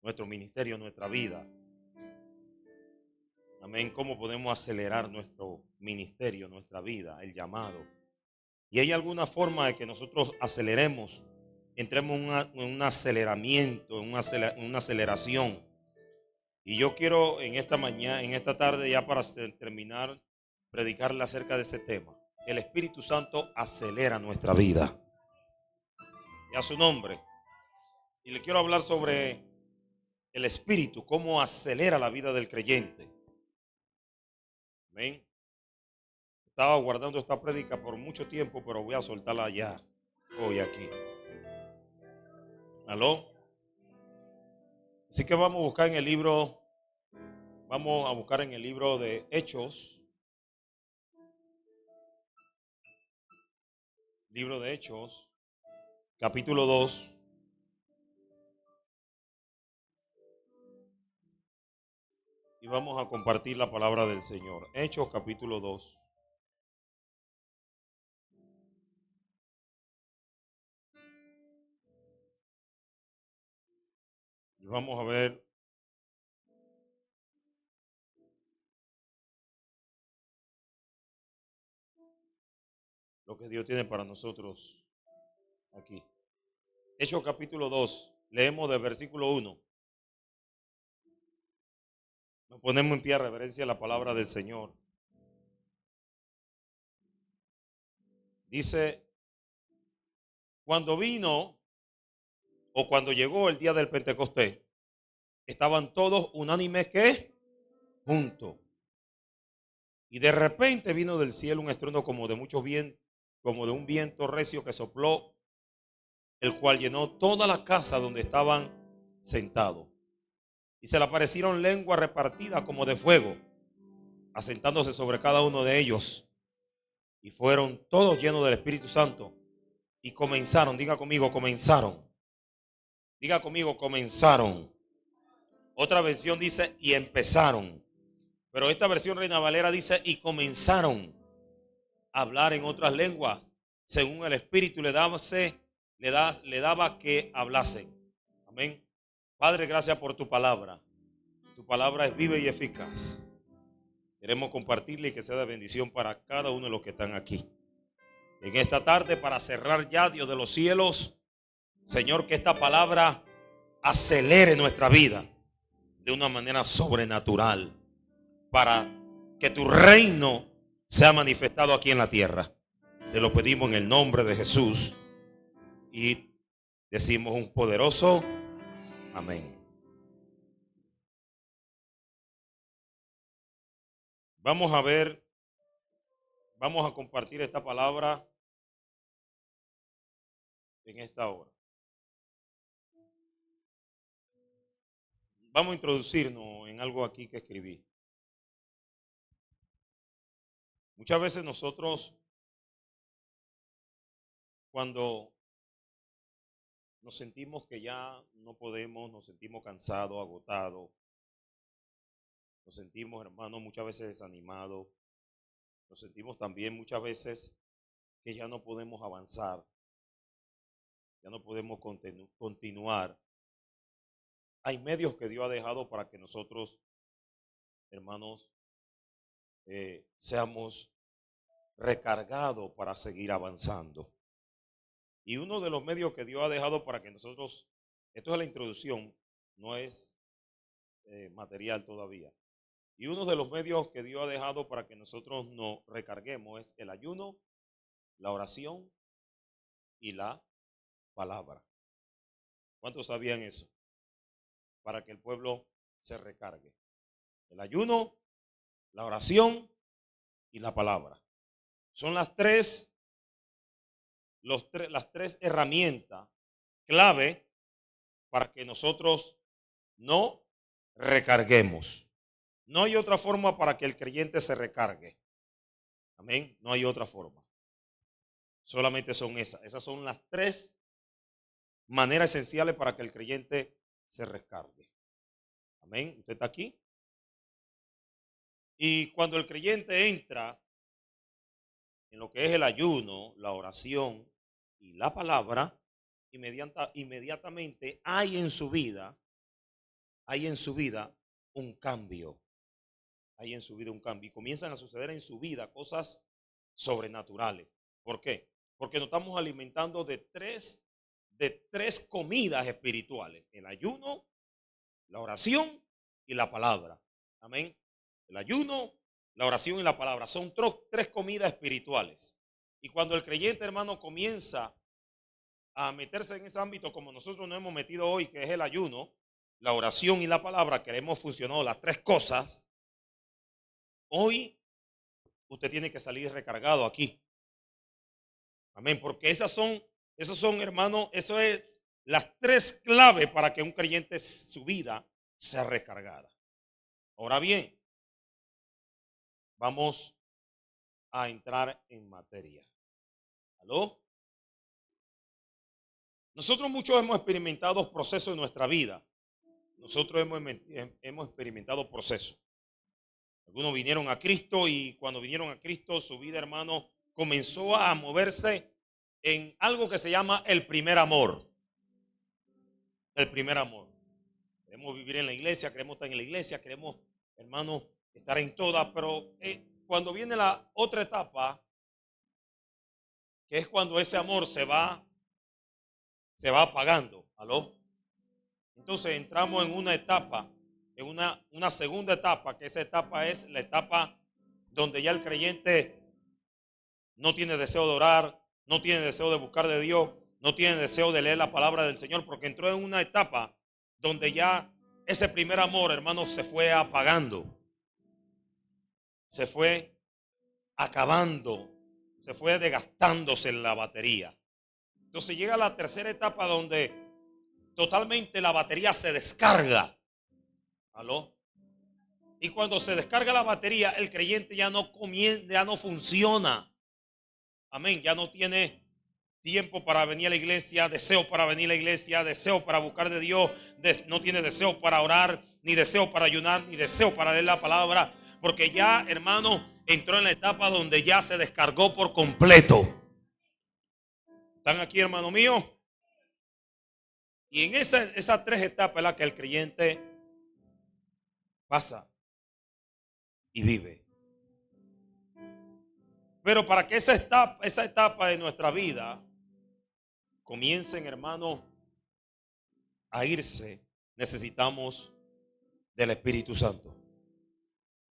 nuestro ministerio, nuestra vida. Amén. ¿Cómo podemos acelerar nuestro ministerio, nuestra vida, el llamado? Y hay alguna forma de que nosotros aceleremos, entremos en un aceleramiento, en una aceleración. Y yo quiero en esta mañana, en esta tarde, ya para terminar, predicarle acerca de ese tema. El Espíritu Santo acelera nuestra vida. Y a su nombre. Y le quiero hablar sobre el Espíritu, cómo acelera la vida del creyente. Amén. Estaba guardando esta prédica por mucho tiempo, pero voy a soltarla ya, hoy aquí. ¿Aló? Así que vamos a buscar en el libro, de Hechos. Libro de Hechos, capítulo 2. Y vamos a compartir la palabra del Señor. Hechos, capítulo 2. Y vamos a ver lo que Dios tiene para nosotros aquí. Hechos, capítulo 2. Leemos del versículo 1. Nos ponemos en pie a reverencia a la palabra del Señor. Dice, cuando vino o cuando llegó el día del Pentecostés, estaban todos unánimes que juntos. Y de repente vino del cielo un estruendo como de mucho viento, como de un viento recio que sopló, el cual llenó toda la casa donde estaban sentados. Y se le aparecieron lenguas repartidas como de fuego, asentándose sobre cada uno de ellos. Y fueron todos llenos del Espíritu Santo. Y comenzaron, diga conmigo, comenzaron. Diga conmigo, comenzaron. Otra versión dice, y empezaron. Pero esta versión Reina Valera dice, y comenzaron a hablar en otras lenguas, según el Espíritu le daba que hablasen. Amén. Padre, gracias por tu palabra. Tu palabra es viva y eficaz. Queremos compartirla y que sea de bendición para cada uno de los que están aquí. En esta tarde, para cerrar ya, Dios de los cielos, Señor, que esta palabra acelere nuestra vida de una manera sobrenatural, para que tu reino sea manifestado aquí en la tierra. Te lo pedimos en el nombre de Jesús y decimos un poderoso amén. Vamos a ver, vamos a compartir esta palabra en esta hora. Vamos a introducirnos en algo aquí que escribí. Muchas veces nosotros, cuando nos sentimos que ya no podemos, nos sentimos cansados, agotados, nos sentimos, hermanos, muchas veces desanimados, nos sentimos también muchas veces que ya no podemos avanzar, ya no podemos continuar. Hay medios que Dios ha dejado para que nosotros, hermanos, seamos recargados para seguir avanzando. Y uno de los medios que Dios ha dejado para que nosotros, esto es la introducción, no es material todavía. Y uno de los medios que Dios ha dejado para que nosotros nos recarguemos es el ayuno, la oración y la palabra. ¿Cuántos sabían eso? Para que el pueblo se recargue. El ayuno, la oración y la palabra. Son las tres herramientas clave para que nosotros no recarguemos. No hay otra forma para que el creyente se recargue. Amén. No hay otra forma. Solamente son esas. Esas son las tres maneras esenciales para que el creyente se recargue. Amén. ¿Usted está aquí? Y cuando el creyente entra en lo que es el ayuno, la oración y la palabra, inmediatamente hay en su vida hay en su vida un cambio. Hay en su vida un cambio. Y comienzan a suceder en su vida cosas sobrenaturales. ¿Por qué? Porque nos estamos alimentando de tres comidas espirituales: el ayuno, la oración y la palabra. Amén. El ayuno, la oración y la palabra son tres comidas espirituales. Y cuando el creyente, hermano, comienza a meterse en ese ámbito como nosotros nos hemos metido hoy, que es el ayuno, la oración y la palabra, que hemos funcionado las tres cosas, hoy usted tiene que salir recargado aquí. Amén, porque esas son, hermano, eso es las tres claves para que un creyente su vida sea recargada. Ahora bien, vamos a entrar en materia. ¿Aló? Nosotros muchos hemos experimentado procesos en nuestra vida. Nosotros hemos experimentado procesos. Algunos vinieron a Cristo y cuando vinieron a Cristo, su vida, hermano, comenzó a moverse en algo que se llama el primer amor. El primer amor. Queremos vivir en la iglesia, queremos estar en la iglesia, queremos, hermano, estar en todas, pero cuando viene la otra etapa, que es cuando ese amor se va apagando. ¿Aló? Entonces entramos en una etapa, en una segunda etapa, que esa etapa es la etapa donde ya el creyente no tiene deseo de orar, no tiene deseo de buscar de Dios, no tiene deseo de leer la palabra del Señor, porque entró en una etapa donde ya ese primer amor, hermano, se fue apagando, se fue acabando, se fue desgastándose en la batería. Entonces llega la tercera etapa donde totalmente la batería se descarga. ¿Aló? Y cuando se descarga la batería, el creyente ya no funciona. Amén. Ya no tiene tiempo para venir a la iglesia, deseo para venir a la iglesia, deseo para buscar de Dios, no tiene deseo para orar, ni deseo para ayunar, ni deseo para leer la palabra, porque ya, hermano, entró en la etapa donde ya se descargó por completo. ¿Están aquí, hermano mío? Y en esas tres etapas es la que el creyente pasa y vive. Pero para que esa etapa de nuestra vida comiencen, hermano, a irse, necesitamos del Espíritu Santo.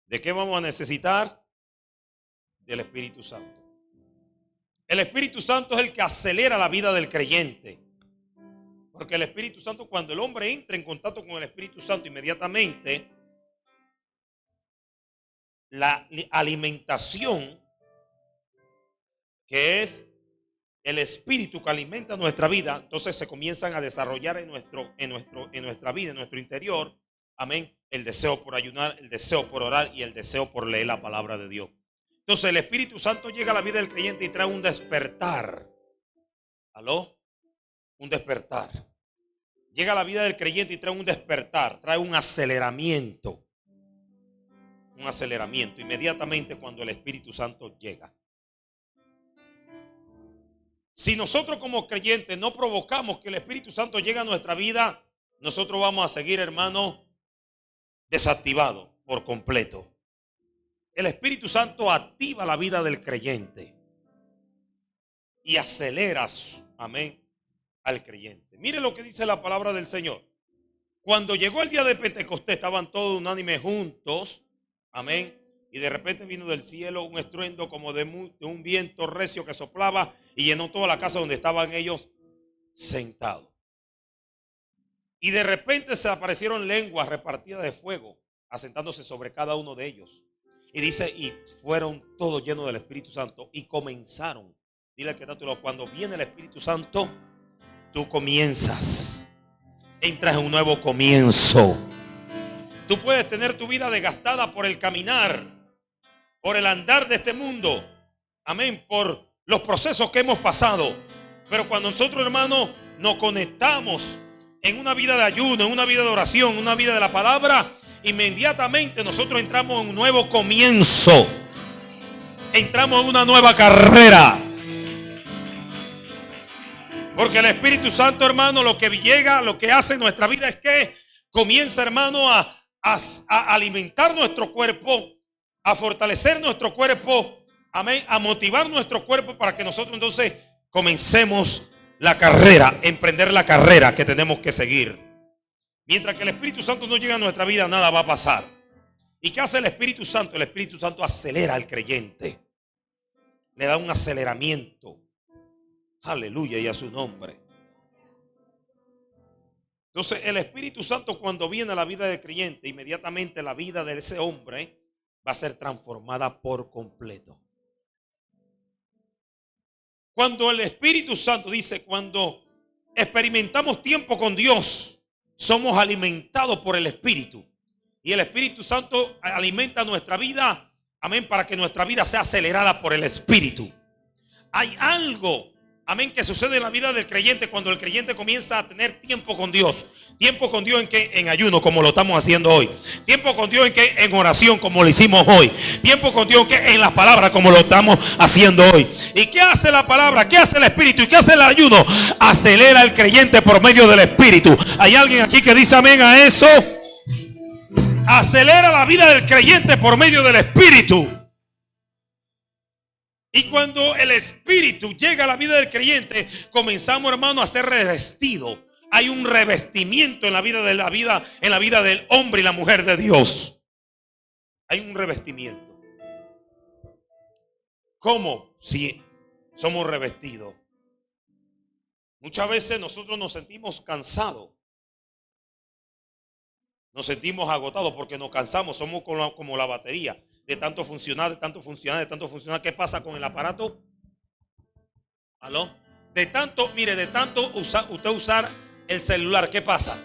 ¿De qué vamos a necesitar? Del Espíritu Santo. El Espíritu Santo es el que acelera la vida del creyente. Porque el Espíritu Santo, cuando el hombre entra en contacto con el Espíritu Santo, inmediatamente la alimentación, que es el Espíritu que alimenta nuestra vida, entonces se comienzan a desarrollar en nuestra vida, en nuestro interior, amén, el deseo por ayunar, el deseo por orar y el deseo por leer la palabra de Dios. Entonces el Espíritu Santo llega a la vida del creyente y trae un despertar. ¿Aló? Un despertar. Llega a la vida del creyente y trae un despertar, trae un aceleramiento. Un aceleramiento inmediatamente cuando el Espíritu Santo llega. Si nosotros como creyentes no provocamos que el Espíritu Santo llegue a nuestra vida, nosotros vamos a seguir, hermano, desactivados por completo. El Espíritu Santo activa la vida del creyente y acelera, amén, al creyente. Mire lo que dice la palabra del Señor. Cuando llegó el día de Pentecostés, estaban todos unánimes juntos, amén. Y de repente vino del cielo un estruendo como de un viento recio que soplaba y llenó toda la casa donde estaban ellos sentados. Y de repente se aparecieron lenguas repartidas de fuego, asentándose sobre cada uno de ellos. Y dice, y fueron todos llenos del Espíritu Santo y comenzaron. Dile que cuando viene el Espíritu Santo, tú comienzas. Entras en un nuevo comienzo. Tú puedes tener tu vida desgastada por el caminar, por el andar de este mundo. Amén. Por los procesos que hemos pasado. Pero cuando nosotros, hermanos, nos conectamos en una vida de ayuno, en una vida de oración, en una vida de la palabra, inmediatamente nosotros entramos en un nuevo comienzo. Entramos en una nueva carrera. Porque el Espíritu Santo, hermano, lo que llega, lo que hace en nuestra vida es que comienza, hermano, a alimentar nuestro cuerpo, a fortalecer nuestro cuerpo, amén, a motivar nuestro cuerpo para que nosotros entonces comencemos la carrera, emprender la carrera que tenemos que seguir. Mientras que el Espíritu Santo no llega a nuestra vida, nada va a pasar. ¿Y qué hace el Espíritu Santo? El Espíritu Santo acelera al creyente. Le da un aceleramiento. Aleluya, y a su nombre. Entonces el Espíritu Santo, cuando viene a la vida del creyente, inmediatamente la vida de ese hombre va a ser transformada por completo. Cuando el Espíritu Santo dice, cuando experimentamos tiempo con Dios, somos alimentados por el Espíritu. Y el Espíritu Santo alimenta nuestra vida, amén, para que nuestra vida sea acelerada por el Espíritu. Hay algo, amén, que sucede en la vida del creyente cuando el creyente comienza a tener tiempo con Dios. Tiempo con Dios en que en ayuno, como lo estamos haciendo hoy. Tiempo con Dios en que en oración, como lo hicimos hoy. Tiempo con Dios en que en las palabras, como lo estamos haciendo hoy. ¿Y qué hace la palabra? ¿Qué hace el Espíritu? ¿Y qué hace el ayuno? Acelera al creyente por medio del Espíritu. ¿Hay alguien aquí que dice amén a eso? Acelera la vida del creyente por medio del Espíritu. Y cuando el Espíritu llega a la vida del creyente, comenzamos, hermano, a ser revestidos. Hay un revestimiento en la vida del hombre y la mujer de Dios. Hay un revestimiento. ¿Cómo? Si somos revestidos. Muchas veces nosotros nos sentimos cansados. Nos sentimos agotados porque nos cansamos. Somos como la batería. De tanto funcionar, de tanto funcionar, de tanto funcionar. ¿Qué pasa con el aparato? ¿Aló? De tanto usted usar el celular, ¿qué pasa?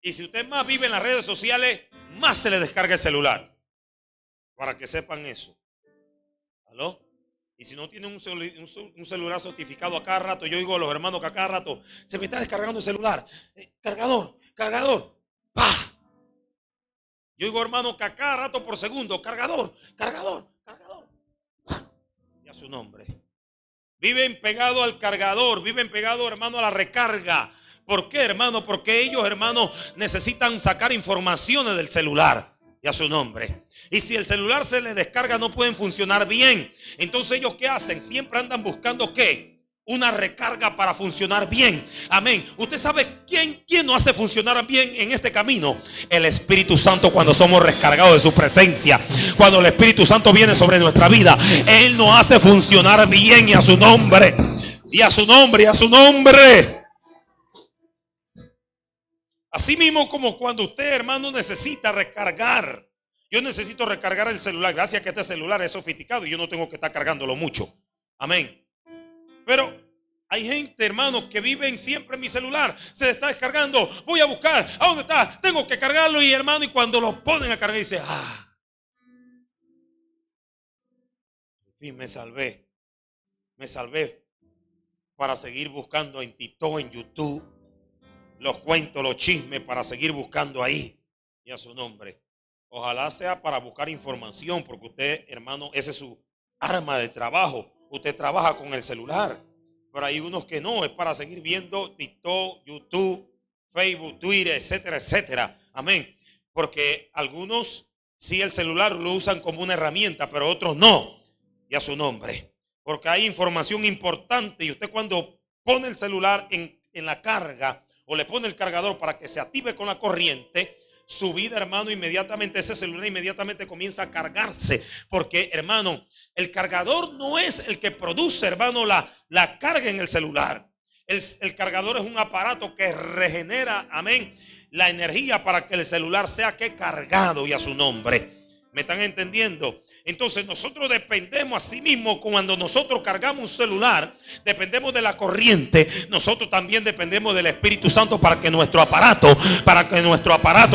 Y si usted más vive en las redes sociales, más se le descarga el celular. Para que sepan eso. ¿Aló? Y si no tienen un celular certificado a cada rato, yo digo a los hermanos que a cada rato se me está descargando el celular. Cargador. ¡Pah! Yo digo, hermano, que a cada rato por segundo, cargador. Y a su nombre. Viven pegados al cargador, viven pegados, hermano, a la recarga. ¿Por qué, hermano? Porque ellos, hermano, necesitan sacar informaciones del celular. Y a su nombre. Y si el celular se les descarga, no pueden funcionar bien. Entonces, ¿ellos qué hacen? Siempre andan buscando ¿qué? Una recarga para funcionar bien. Amén. Usted sabe quién nos hace funcionar bien en este camino. El Espíritu Santo, cuando somos recargados de su presencia. Cuando el Espíritu Santo viene sobre nuestra vida, Él nos hace funcionar bien. Y a su nombre. Y a su nombre. Así mismo como cuando usted, hermano, necesita recargar. Yo necesito recargar el celular. Gracias a que este celular es sofisticado y yo no tengo que estar cargándolo mucho. Amén. Pero hay gente, hermano, que viven siempre en mi celular. Se está descargando. Voy a buscar. ¿A dónde está? Tengo que cargarlo. Y hermano, y cuando lo ponen a cargar, dice, en fin, me salvé. Me salvé para seguir buscando en TikTok, en YouTube, los cuentos, los chismes, para seguir buscando ahí. Y a su nombre. Ojalá sea para buscar información, porque usted, hermano, ese es su arma de trabajo. Usted trabaja con el celular, pero hay unos que no, es para seguir viendo TikTok, YouTube, Facebook, Twitter, etcétera, etcétera. Amén. Porque algunos sí el celular lo usan como una herramienta, pero otros no. Y a su nombre. Porque hay información importante y usted cuando pone el celular en la carga o le pone el cargador para que se active con la corriente, su vida, hermano, inmediatamente ese celular inmediatamente comienza a cargarse. Porque, hermano, el cargador no es el que produce, hermano, la carga en el celular. El cargador es un aparato que regenera, amén, la energía para que el celular sea que cargado. Y a su nombre. ¿Me están entendiendo? Entonces nosotros dependemos a sí mismo. Cuando nosotros cargamos un celular, dependemos de la corriente. Nosotros también dependemos del Espíritu Santo para que nuestro aparato,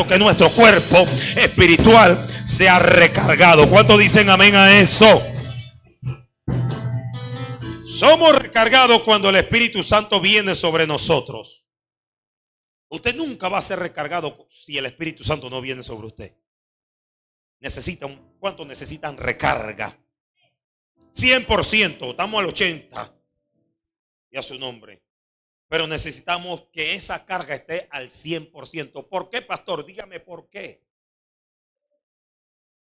que nuestro cuerpo espiritual sea recargado. ¿Cuántos dicen amén a eso? Somos recargados cuando el Espíritu Santo viene sobre nosotros. Usted nunca va a ser recargado si el Espíritu Santo no viene sobre usted. ¿Cuántos necesitan recarga? 100%, estamos al 80%. Y a su nombre. Pero necesitamos que esa carga esté al 100%. ¿Por qué, pastor? Dígame por qué.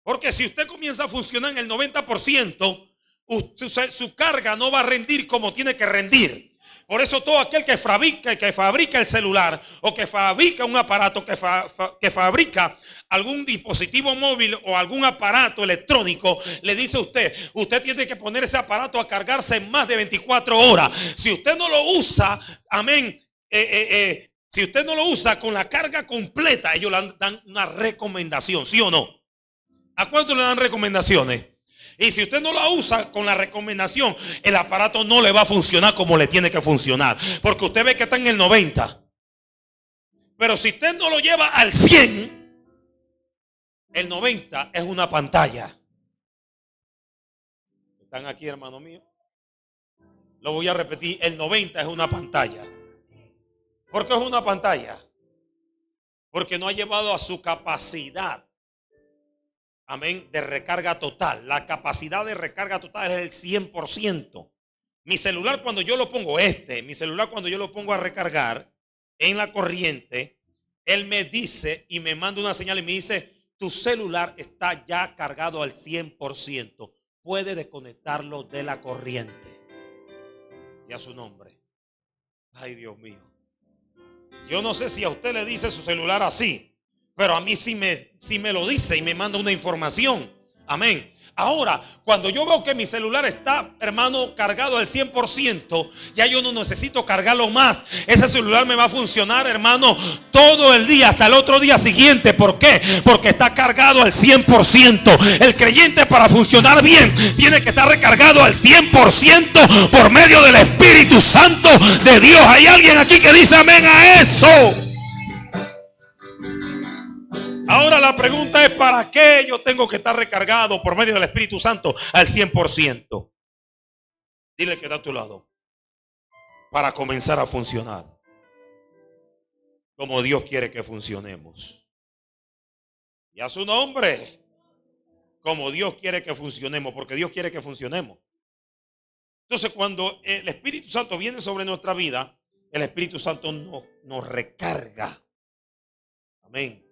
Porque si usted comienza a funcionar en el 90%, su carga no va a rendir como tiene que rendir. Por eso todo aquel que fabrica el celular o que fabrica un aparato, que fabrica algún dispositivo móvil o algún aparato electrónico, le dice a usted tiene que poner ese aparato a cargarse en más de 24 horas. Si usted no lo usa, amén, si usted no lo usa con la carga completa, ellos le dan una recomendación, ¿sí o no? ¿A cuánto le dan recomendaciones? Y si usted no la usa con la recomendación, el aparato no le va a funcionar como le tiene que funcionar. Porque usted ve que está en el 90. Pero si usted no lo lleva al 100, el 90 es una pantalla. ¿Están aquí, hermano mío? Lo voy a repetir, el 90 es una pantalla. ¿Por qué es una pantalla? Porque no ha llevado a su capacidad, amén, de recarga total. La capacidad de recarga total es el 100%. Mi celular cuando yo lo pongo mi celular cuando yo lo pongo a recargar en la corriente, él me dice y me manda una señal y me dice: tu celular está ya cargado al 100%. Puede desconectarlo de la corriente. Y a su nombre. Ay, Dios mío. Yo no sé si a usted le dice su celular así, pero a mí sí me lo dice y me manda una información. Amén. Ahora, cuando yo veo que mi celular está, hermano, cargado al 100%, ya yo no necesito cargarlo más. Ese celular me va a funcionar, hermano, todo el día, hasta el otro día siguiente. ¿Por qué? Porque está cargado al 100%. El creyente, para funcionar bien, tiene que estar recargado al 100% por medio del Espíritu Santo de Dios. ¿Hay alguien aquí que dice amén a eso? Ahora la pregunta es: ¿para qué yo tengo que estar recargado por medio del Espíritu Santo al 100%? Dile que está a tu lado. Para comenzar a funcionar como Dios quiere que funcionemos. Y a su nombre, como Dios quiere que funcionemos, porque Dios quiere que funcionemos. Entonces, cuando el Espíritu Santo viene sobre nuestra vida, el Espíritu Santo nos recarga. Amén.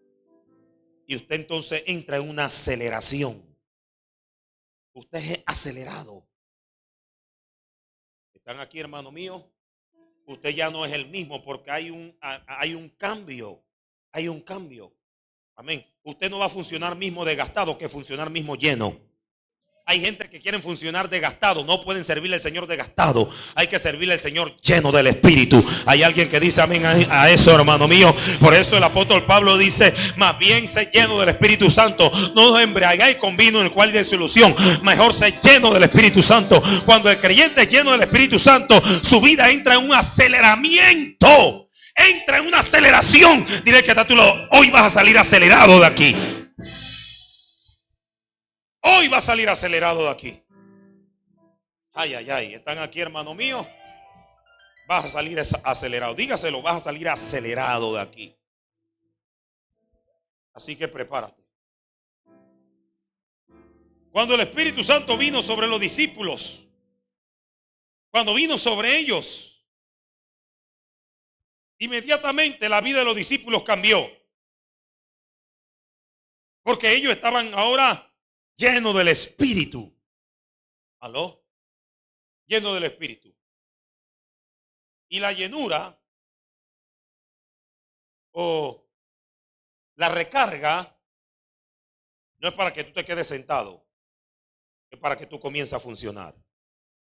Y usted entonces entra en una aceleración. Usted es acelerado. ¿Están aquí, hermano mío? Usted ya no es el mismo porque hay un cambio. Hay un cambio. Amén. Usted no va a funcionar mismo desgastado que funcionar mismo lleno. Hay gente que quieren funcionar desgastado, no pueden servirle al Señor desgastado. Hay que servirle al Señor lleno del Espíritu. Hay alguien que dice amén a eso, hermano mío. Por eso el apóstol Pablo dice: más bien sé lleno del Espíritu Santo. No os embriagáis con vino, en el cual hay disolución. Mejor sé lleno del Espíritu Santo. Cuando el creyente es lleno del Espíritu Santo, su vida entra en un aceleramiento. Entra en una aceleración. Dile que está a tu lado: hoy vas a salir acelerado de aquí. Hoy va a salir acelerado de aquí. Ay, ay, ay. ¿Están aquí, hermano mío? Vas a salir acelerado. Dígaselo, vas a salir acelerado de aquí. Así que prepárate. Cuando el Espíritu Santo vino sobre los discípulos, cuando vino sobre ellos, inmediatamente la vida de los discípulos cambió. Porque ellos estaban ahora llenos del Espíritu. ¿Aló? Llenos del Espíritu. Y la llenura o la recarga no es para que tú te quedes sentado, es para que tú comiences a funcionar.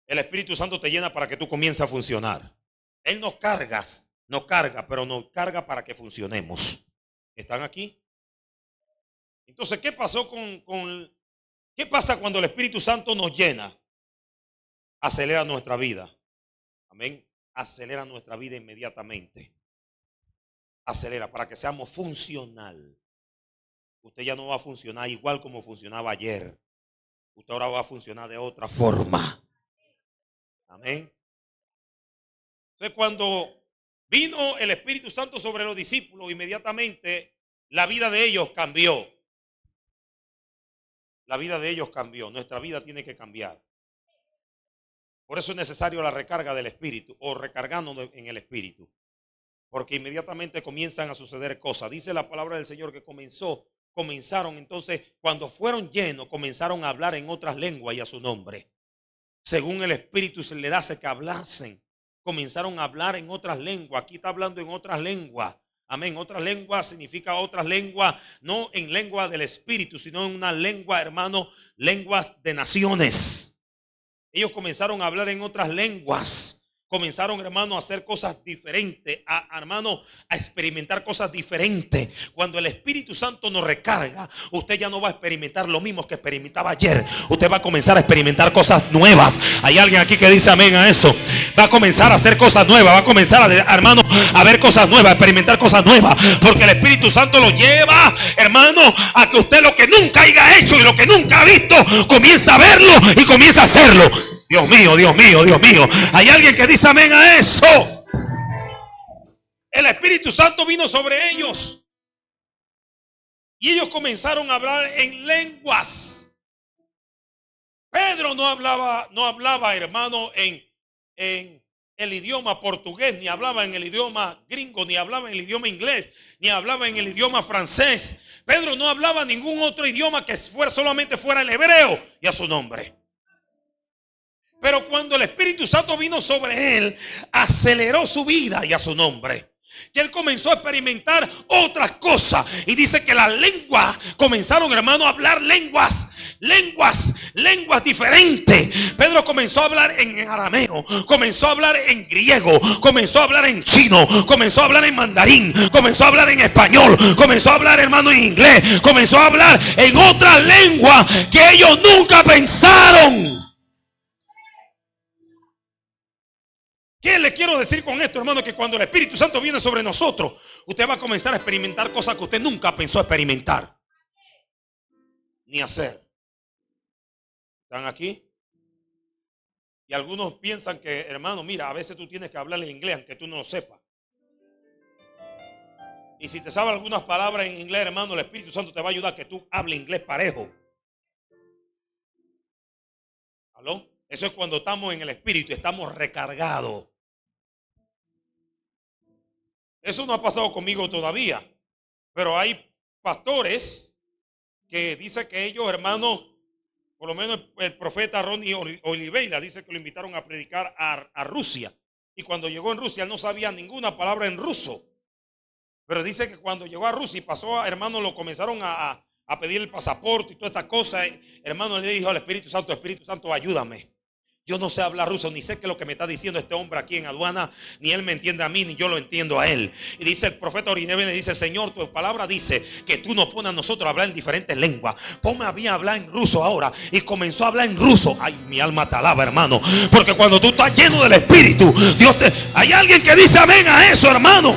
El Espíritu Santo te llena para que tú comiences a funcionar. Él nos carga, pero nos carga para que funcionemos. ¿Están aquí? Entonces, ¿qué pasó qué pasa cuando el Espíritu Santo nos llena? Acelera nuestra vida. Amén. Acelera nuestra vida inmediatamente. Acelera para que seamos funcional. Usted ya no va a funcionar igual como funcionaba ayer. Usted ahora va a funcionar de otra forma. Amén. Entonces, cuando vino el Espíritu Santo sobre los discípulos, inmediatamente la vida de ellos cambió. La vida de ellos cambió. Nuestra vida tiene que cambiar. Por eso es necesario la recarga del Espíritu o recargándonos en el Espíritu. Porque inmediatamente comienzan a suceder cosas. Dice la palabra del Señor que comenzaron entonces, cuando fueron llenos, comenzaron a hablar en otras lenguas y a su nombre. Según el Espíritu se le hace que hablasen. Comenzaron a hablar en otras lenguas. Aquí está hablando en otras lenguas. Amén. Otras lenguas significa otras lenguas, no en lengua del Espíritu, sino en una lengua, hermano, lenguas de naciones. Ellos comenzaron a hablar en otras lenguas. Comenzaron, hermano, a hacer cosas diferentes, hermano, a experimentar cosas diferentes. Cuando el Espíritu Santo nos recarga, usted ya no va a experimentar lo mismo que experimentaba ayer. Usted va a comenzar a experimentar cosas nuevas. Hay alguien aquí que dice amén a eso. Va a comenzar a hacer cosas nuevas, va a comenzar, hermano, a ver cosas nuevas, a experimentar cosas nuevas. Porque el Espíritu Santo lo lleva, hermano, a que usted lo que nunca haya hecho y lo que nunca ha visto, comienza a verlo y comienza a hacerlo. Dios mío, Dios mío, Dios mío. Hay alguien que dice amén a eso. El Espíritu Santo vino sobre ellos y ellos comenzaron a hablar en lenguas. Pedro no hablaba, hermano, en el idioma portugués, ni hablaba en el idioma gringo, ni hablaba en el idioma inglés, ni hablaba en el idioma francés. Pedro no hablaba ningún otro idioma que solamente fuera el hebreo y a su nombre. Pero cuando el Espíritu Santo vino sobre él, aceleró su vida y a su nombre. Que él comenzó a experimentar otras cosas. Y dice que las lenguas comenzaron, hermano, a hablar lenguas diferentes. Pedro comenzó a hablar en arameo, comenzó a hablar en griego, comenzó a hablar en chino, comenzó a hablar en mandarín, comenzó a hablar en español, comenzó a hablar, hermano, en inglés, comenzó a hablar en otras lenguas que ellos nunca pensaron. ¿Qué le quiero decir con esto, hermano? Que cuando el Espíritu Santo viene sobre nosotros, usted va a comenzar a experimentar cosas que usted nunca pensó experimentar ni hacer. ¿Están aquí? Y algunos piensan que, hermano, mira, a veces tú tienes que hablarle inglés aunque tú no lo sepas. Y si te sabes algunas palabras en inglés, hermano, el Espíritu Santo te va a ayudar a que tú hables inglés parejo. ¿Aló? Eso es cuando estamos en el Espíritu y estamos recargados. Eso no ha pasado conmigo todavía. Pero hay pastores que dicen que ellos, hermanos, por lo menos el profeta Ronnie Oliveira dice que lo invitaron a predicar a Rusia. Y cuando llegó en Rusia, él no sabía ninguna palabra en ruso. Pero dice que cuando llegó a Rusia y pasó, hermano, lo comenzaron a pedir el pasaporte y todas esas cosas. Hermano, le dijo al Espíritu Santo, ayúdame. Yo no sé hablar ruso, ni sé qué es lo que me está diciendo este hombre aquí en aduana, ni él me entiende a mí, ni yo lo entiendo a él. Y dice el profeta Orinevi, le dice: Señor, tu palabra dice que tú nos pones a nosotros a hablar en diferentes lenguas. Ponme a mí a hablar en ruso ahora. Y comenzó a hablar en ruso. Ay, mi alma te alaba, hermano. Porque cuando tú estás lleno del Espíritu, hay alguien que dice amén a eso, hermano.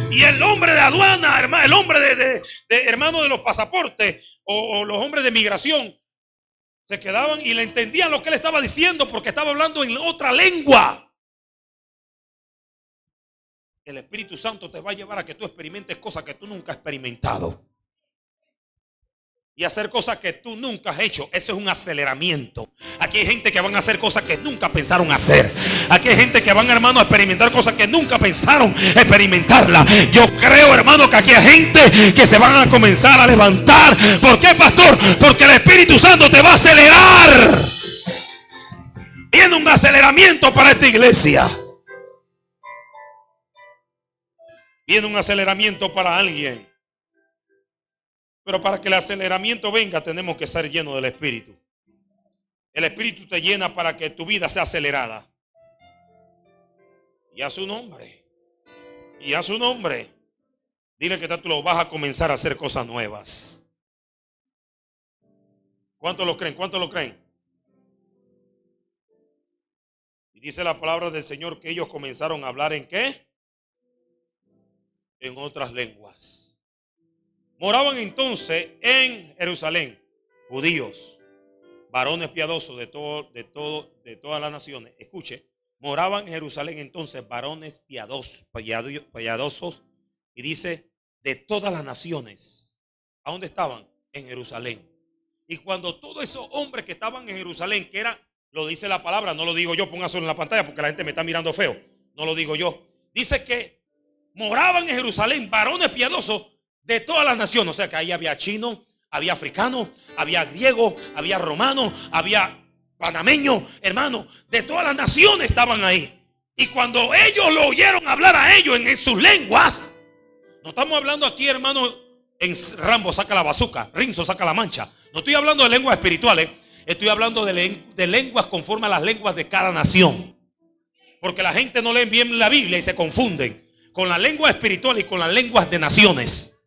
Y el hombre de aduana, hermano, el hombre de hermano de los pasaportes o los hombres de migración, se quedaban y le entendían lo que él estaba diciendo porque estaba hablando en otra lengua. El Espíritu Santo te va a llevar a que tú experimentes cosas que tú nunca has experimentado. Y hacer cosas que tú nunca has hecho. Eso es un aceleramiento. Aquí hay gente que van a hacer cosas que nunca pensaron hacer. Aquí hay gente que van, hermano, a experimentar cosas que nunca pensaron experimentarlas. Yo creo, hermano, que aquí hay gente que se van a comenzar a levantar. ¿Por qué, pastor? Porque el Espíritu Santo te va a acelerar. Viene un aceleramiento para esta iglesia. Viene un aceleramiento para alguien. Pero para que el aceleramiento venga, tenemos que estar llenos del Espíritu. El Espíritu te llena para que tu vida sea acelerada. Y a su nombre. Y a su nombre. Dile que tú lo vas a comenzar a hacer cosas nuevas. ¿Cuántos lo creen? ¿Cuántos lo creen? Y dice la palabra del Señor que ellos comenzaron a hablar ¿en qué? En otras lenguas. Moraban entonces en Jerusalén judíos, varones piadosos de todas las naciones. Escuche, moraban en Jerusalén entonces varones piadosos, y dice de todas las naciones. ¿A dónde estaban? En Jerusalén. Y cuando todos esos hombres que estaban en Jerusalén, que eran Lo dice la palabra, no lo digo yo. Póngaselo en la pantalla porque la gente me está mirando feo. No lo digo yo. Dice que moraban en Jerusalén varones piadosos de todas las naciones. O sea que ahí había chino, había africano, había griego, había romano, había panameño, hermano. De todas las naciones estaban ahí. Y cuando ellos lo oyeron hablar a ellos en sus lenguas, no estamos hablando aquí, hermano, en Rambo saca la bazuca, Rinzo saca la mancha. No estoy hablando de lenguas espirituales, estoy hablando de lenguas conforme a las lenguas de cada nación. Porque la gente no lee bien la Biblia y se confunden con la lengua espiritual y con las lenguas de naciones.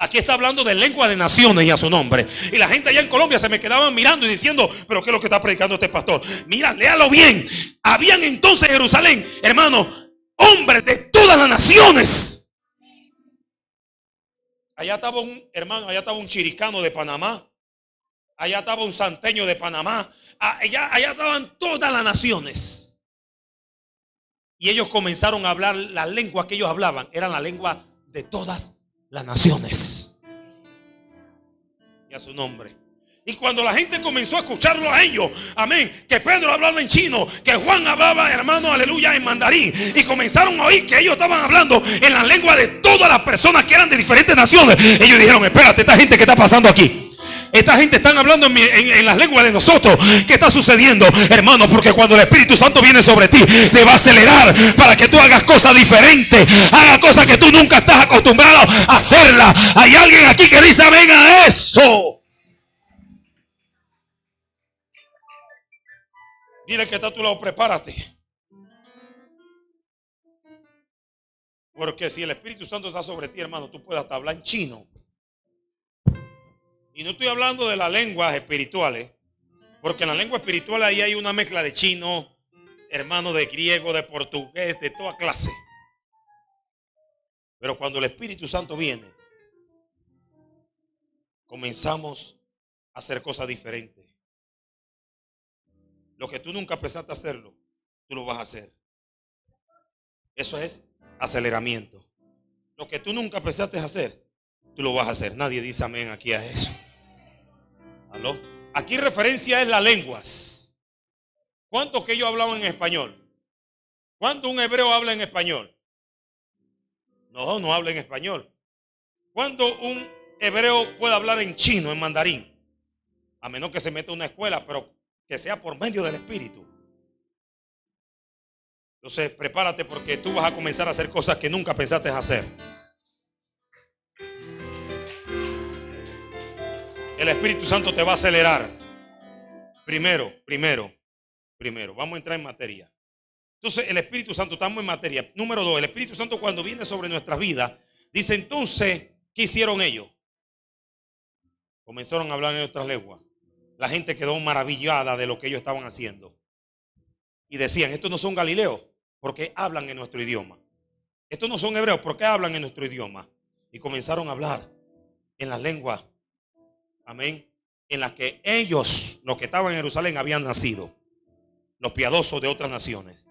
Aquí está hablando de lengua de naciones y a su nombre. Y la gente allá en Colombia se me quedaban mirando y diciendo, pero ¿qué es lo que está predicando este pastor? Mira, léalo bien. Habían entonces en Jerusalén, hermanos, hombres de todas las naciones. Allá estaba un hermano, allá estaba un chiricano de Panamá. Allá estaba un santeño de Panamá. Allá estaban todas las naciones. Y ellos comenzaron a hablar la lengua que ellos hablaban. Era la lengua de todas las naciones. Y a su nombre. Y cuando la gente comenzó a escucharlo a ellos, amén, que Pedro hablaba en chino, que Juan hablaba, hermano, aleluya, en mandarín, y comenzaron a oír que ellos estaban hablando en la lengua de todas las personas que eran de diferentes naciones. Ellos dijeron, espérate, esta gente, ¿qué está pasando aquí? Esta gente están hablando en las lenguas de nosotros. ¿Qué está sucediendo, hermano? Porque cuando el Espíritu Santo viene sobre ti, te va a acelerar para que tú hagas cosas diferentes, hagas cosas que tú nunca estás acostumbrado a hacerlas. Hay alguien aquí que dice amén a eso. Dile que está a tu lado, prepárate. Porque si el Espíritu Santo está sobre ti, hermano, tú puedes hasta hablar en chino. Y no estoy hablando de las lenguas espirituales, porque en la lengua espiritual ahí hay una mezcla de chino, hermano, de griego, de portugués, de toda clase. Pero cuando el Espíritu Santo viene, comenzamos a hacer cosas diferentes. Lo que tú nunca pensaste hacerlo, tú lo vas a hacer. Eso es aceleramiento. Lo que tú nunca pensaste hacer, tú lo vas a hacer. Nadie dice amén aquí a eso. ¿Aló? Aquí referencia es las lenguas. ¿Cuántos que ellos hablaban en español? ¿Cuánto un hebreo habla en español? No habla en español. ¿Cuánto un hebreo puede hablar en chino, en mandarín? A menos que se meta a una escuela, pero que sea por medio del Espíritu. Entonces prepárate porque tú vas a comenzar a hacer cosas que nunca pensaste hacer. El Espíritu Santo te va a acelerar. Primero. Vamos a entrar en materia. Entonces el Espíritu Santo, estamos en materia. Número 2, el Espíritu Santo cuando viene sobre nuestras vidas, dice entonces, ¿qué hicieron ellos? Comenzaron a hablar en otras lenguas. La gente quedó maravillada de lo que ellos estaban haciendo. Y decían, estos no son galileos, porque hablan en nuestro idioma. Estos no son hebreos, porque hablan en nuestro idioma. Y comenzaron a hablar en las lenguas, amén, en las que ellos, los que estaban en Jerusalén, habían nacido. Los piadosos de otras naciones.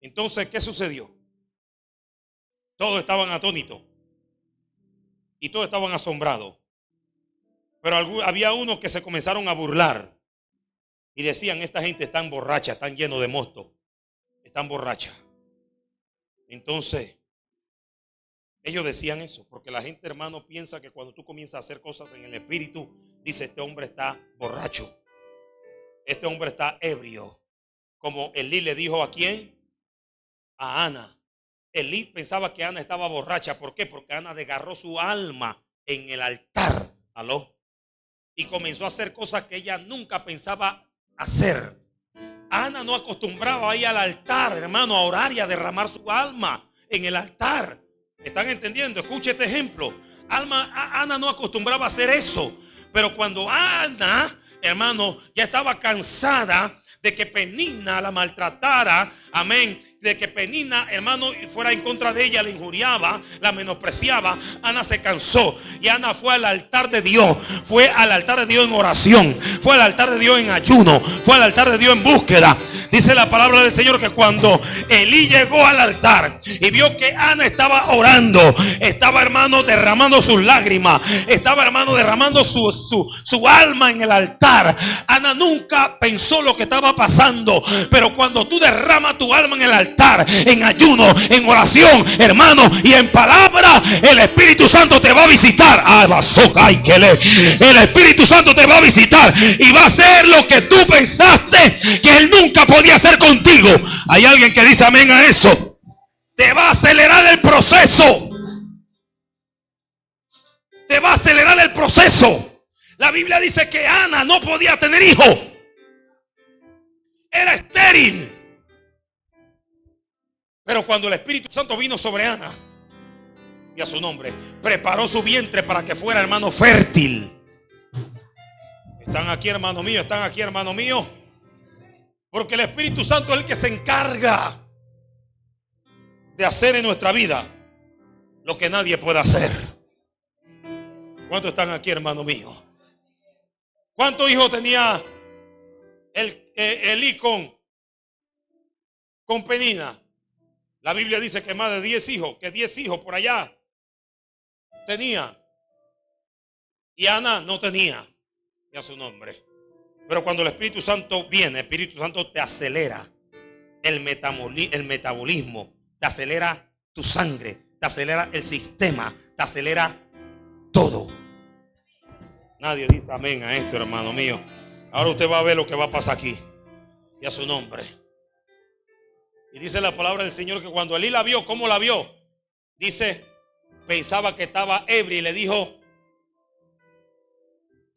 Entonces, ¿qué sucedió? Todos estaban atónitos. Y todos estaban asombrados. Pero había unos que se comenzaron a burlar. Y decían, esta gente está borracha, están llenos de mosto. Están borrachas. Entonces, ellos decían eso. Porque la gente, hermano, piensa que cuando tú comienzas a hacer cosas en el Espíritu, dice, este hombre está borracho. Este hombre está ebrio. Como Elí le dijo a quién? A Ana. Elí pensaba que Ana estaba borracha. ¿Por qué? Porque Ana desgarró su alma en el altar. ¿Aló? Y comenzó a hacer cosas que ella nunca pensaba hacer. Ana no acostumbraba a ir al altar, hermano, a orar y a derramar su alma en el altar. ¿Están entendiendo? Escuche este ejemplo. Ana no acostumbraba a hacer eso. Pero cuando Ana, hermano, ya estaba cansada de que Penina la maltratara, amén, de que Penina, hermano, fuera en contra de ella, la injuriaba, la menospreciaba, Ana se cansó y Ana fue al altar de Dios, fue al altar de Dios en oración, fue al altar de Dios en ayuno, fue al altar de Dios en búsqueda Dice la palabra del Señor que cuando Elí llegó al altar y vio que Ana estaba orando, estaba, hermano, derramando sus lágrimas, estaba, hermano, derramando su alma en el altar. Ana nunca pensó lo que estaba pasando, pero cuando tú derramas tu alma en el altar, en ayuno, en oración, hermano, y en palabra, el Espíritu Santo te va a visitar. El Espíritu Santo te va a visitar y va a hacer lo que tú pensaste que Él nunca podía hacer contigo. Hay alguien que dice amén a eso. Te va a acelerar el proceso. Te va a acelerar el proceso. La Biblia dice que Ana no podía tener hijo. Era estéril. Pero cuando el Espíritu Santo vino sobre Ana, y a su nombre, preparó su vientre para que fuera, hermano, fértil. ¿Están aquí, hermano mío? ¿Están aquí, hermano mío? Porque el Espíritu Santo es el que se encarga de hacer en nuestra vida lo que nadie puede hacer. ¿Cuántos están aquí, hermano mío? ¿Cuántos hijos tenía Elí con Penina? La Biblia dice que más de 10 hijos, que 10 hijos por allá tenía. Y Ana no tenía. Y a su nombre. Pero cuando el Espíritu Santo viene, el Espíritu Santo te acelera el metabolismo, te acelera tu sangre, te acelera el sistema, te acelera todo. Nadie dice amén a esto, hermano mío. Ahora usted va a ver lo que va a pasar aquí. Y a su nombre. Y dice la palabra del Señor que cuando Elí la vio, ¿cómo la vio? Dice, pensaba que estaba ebria y le dijo,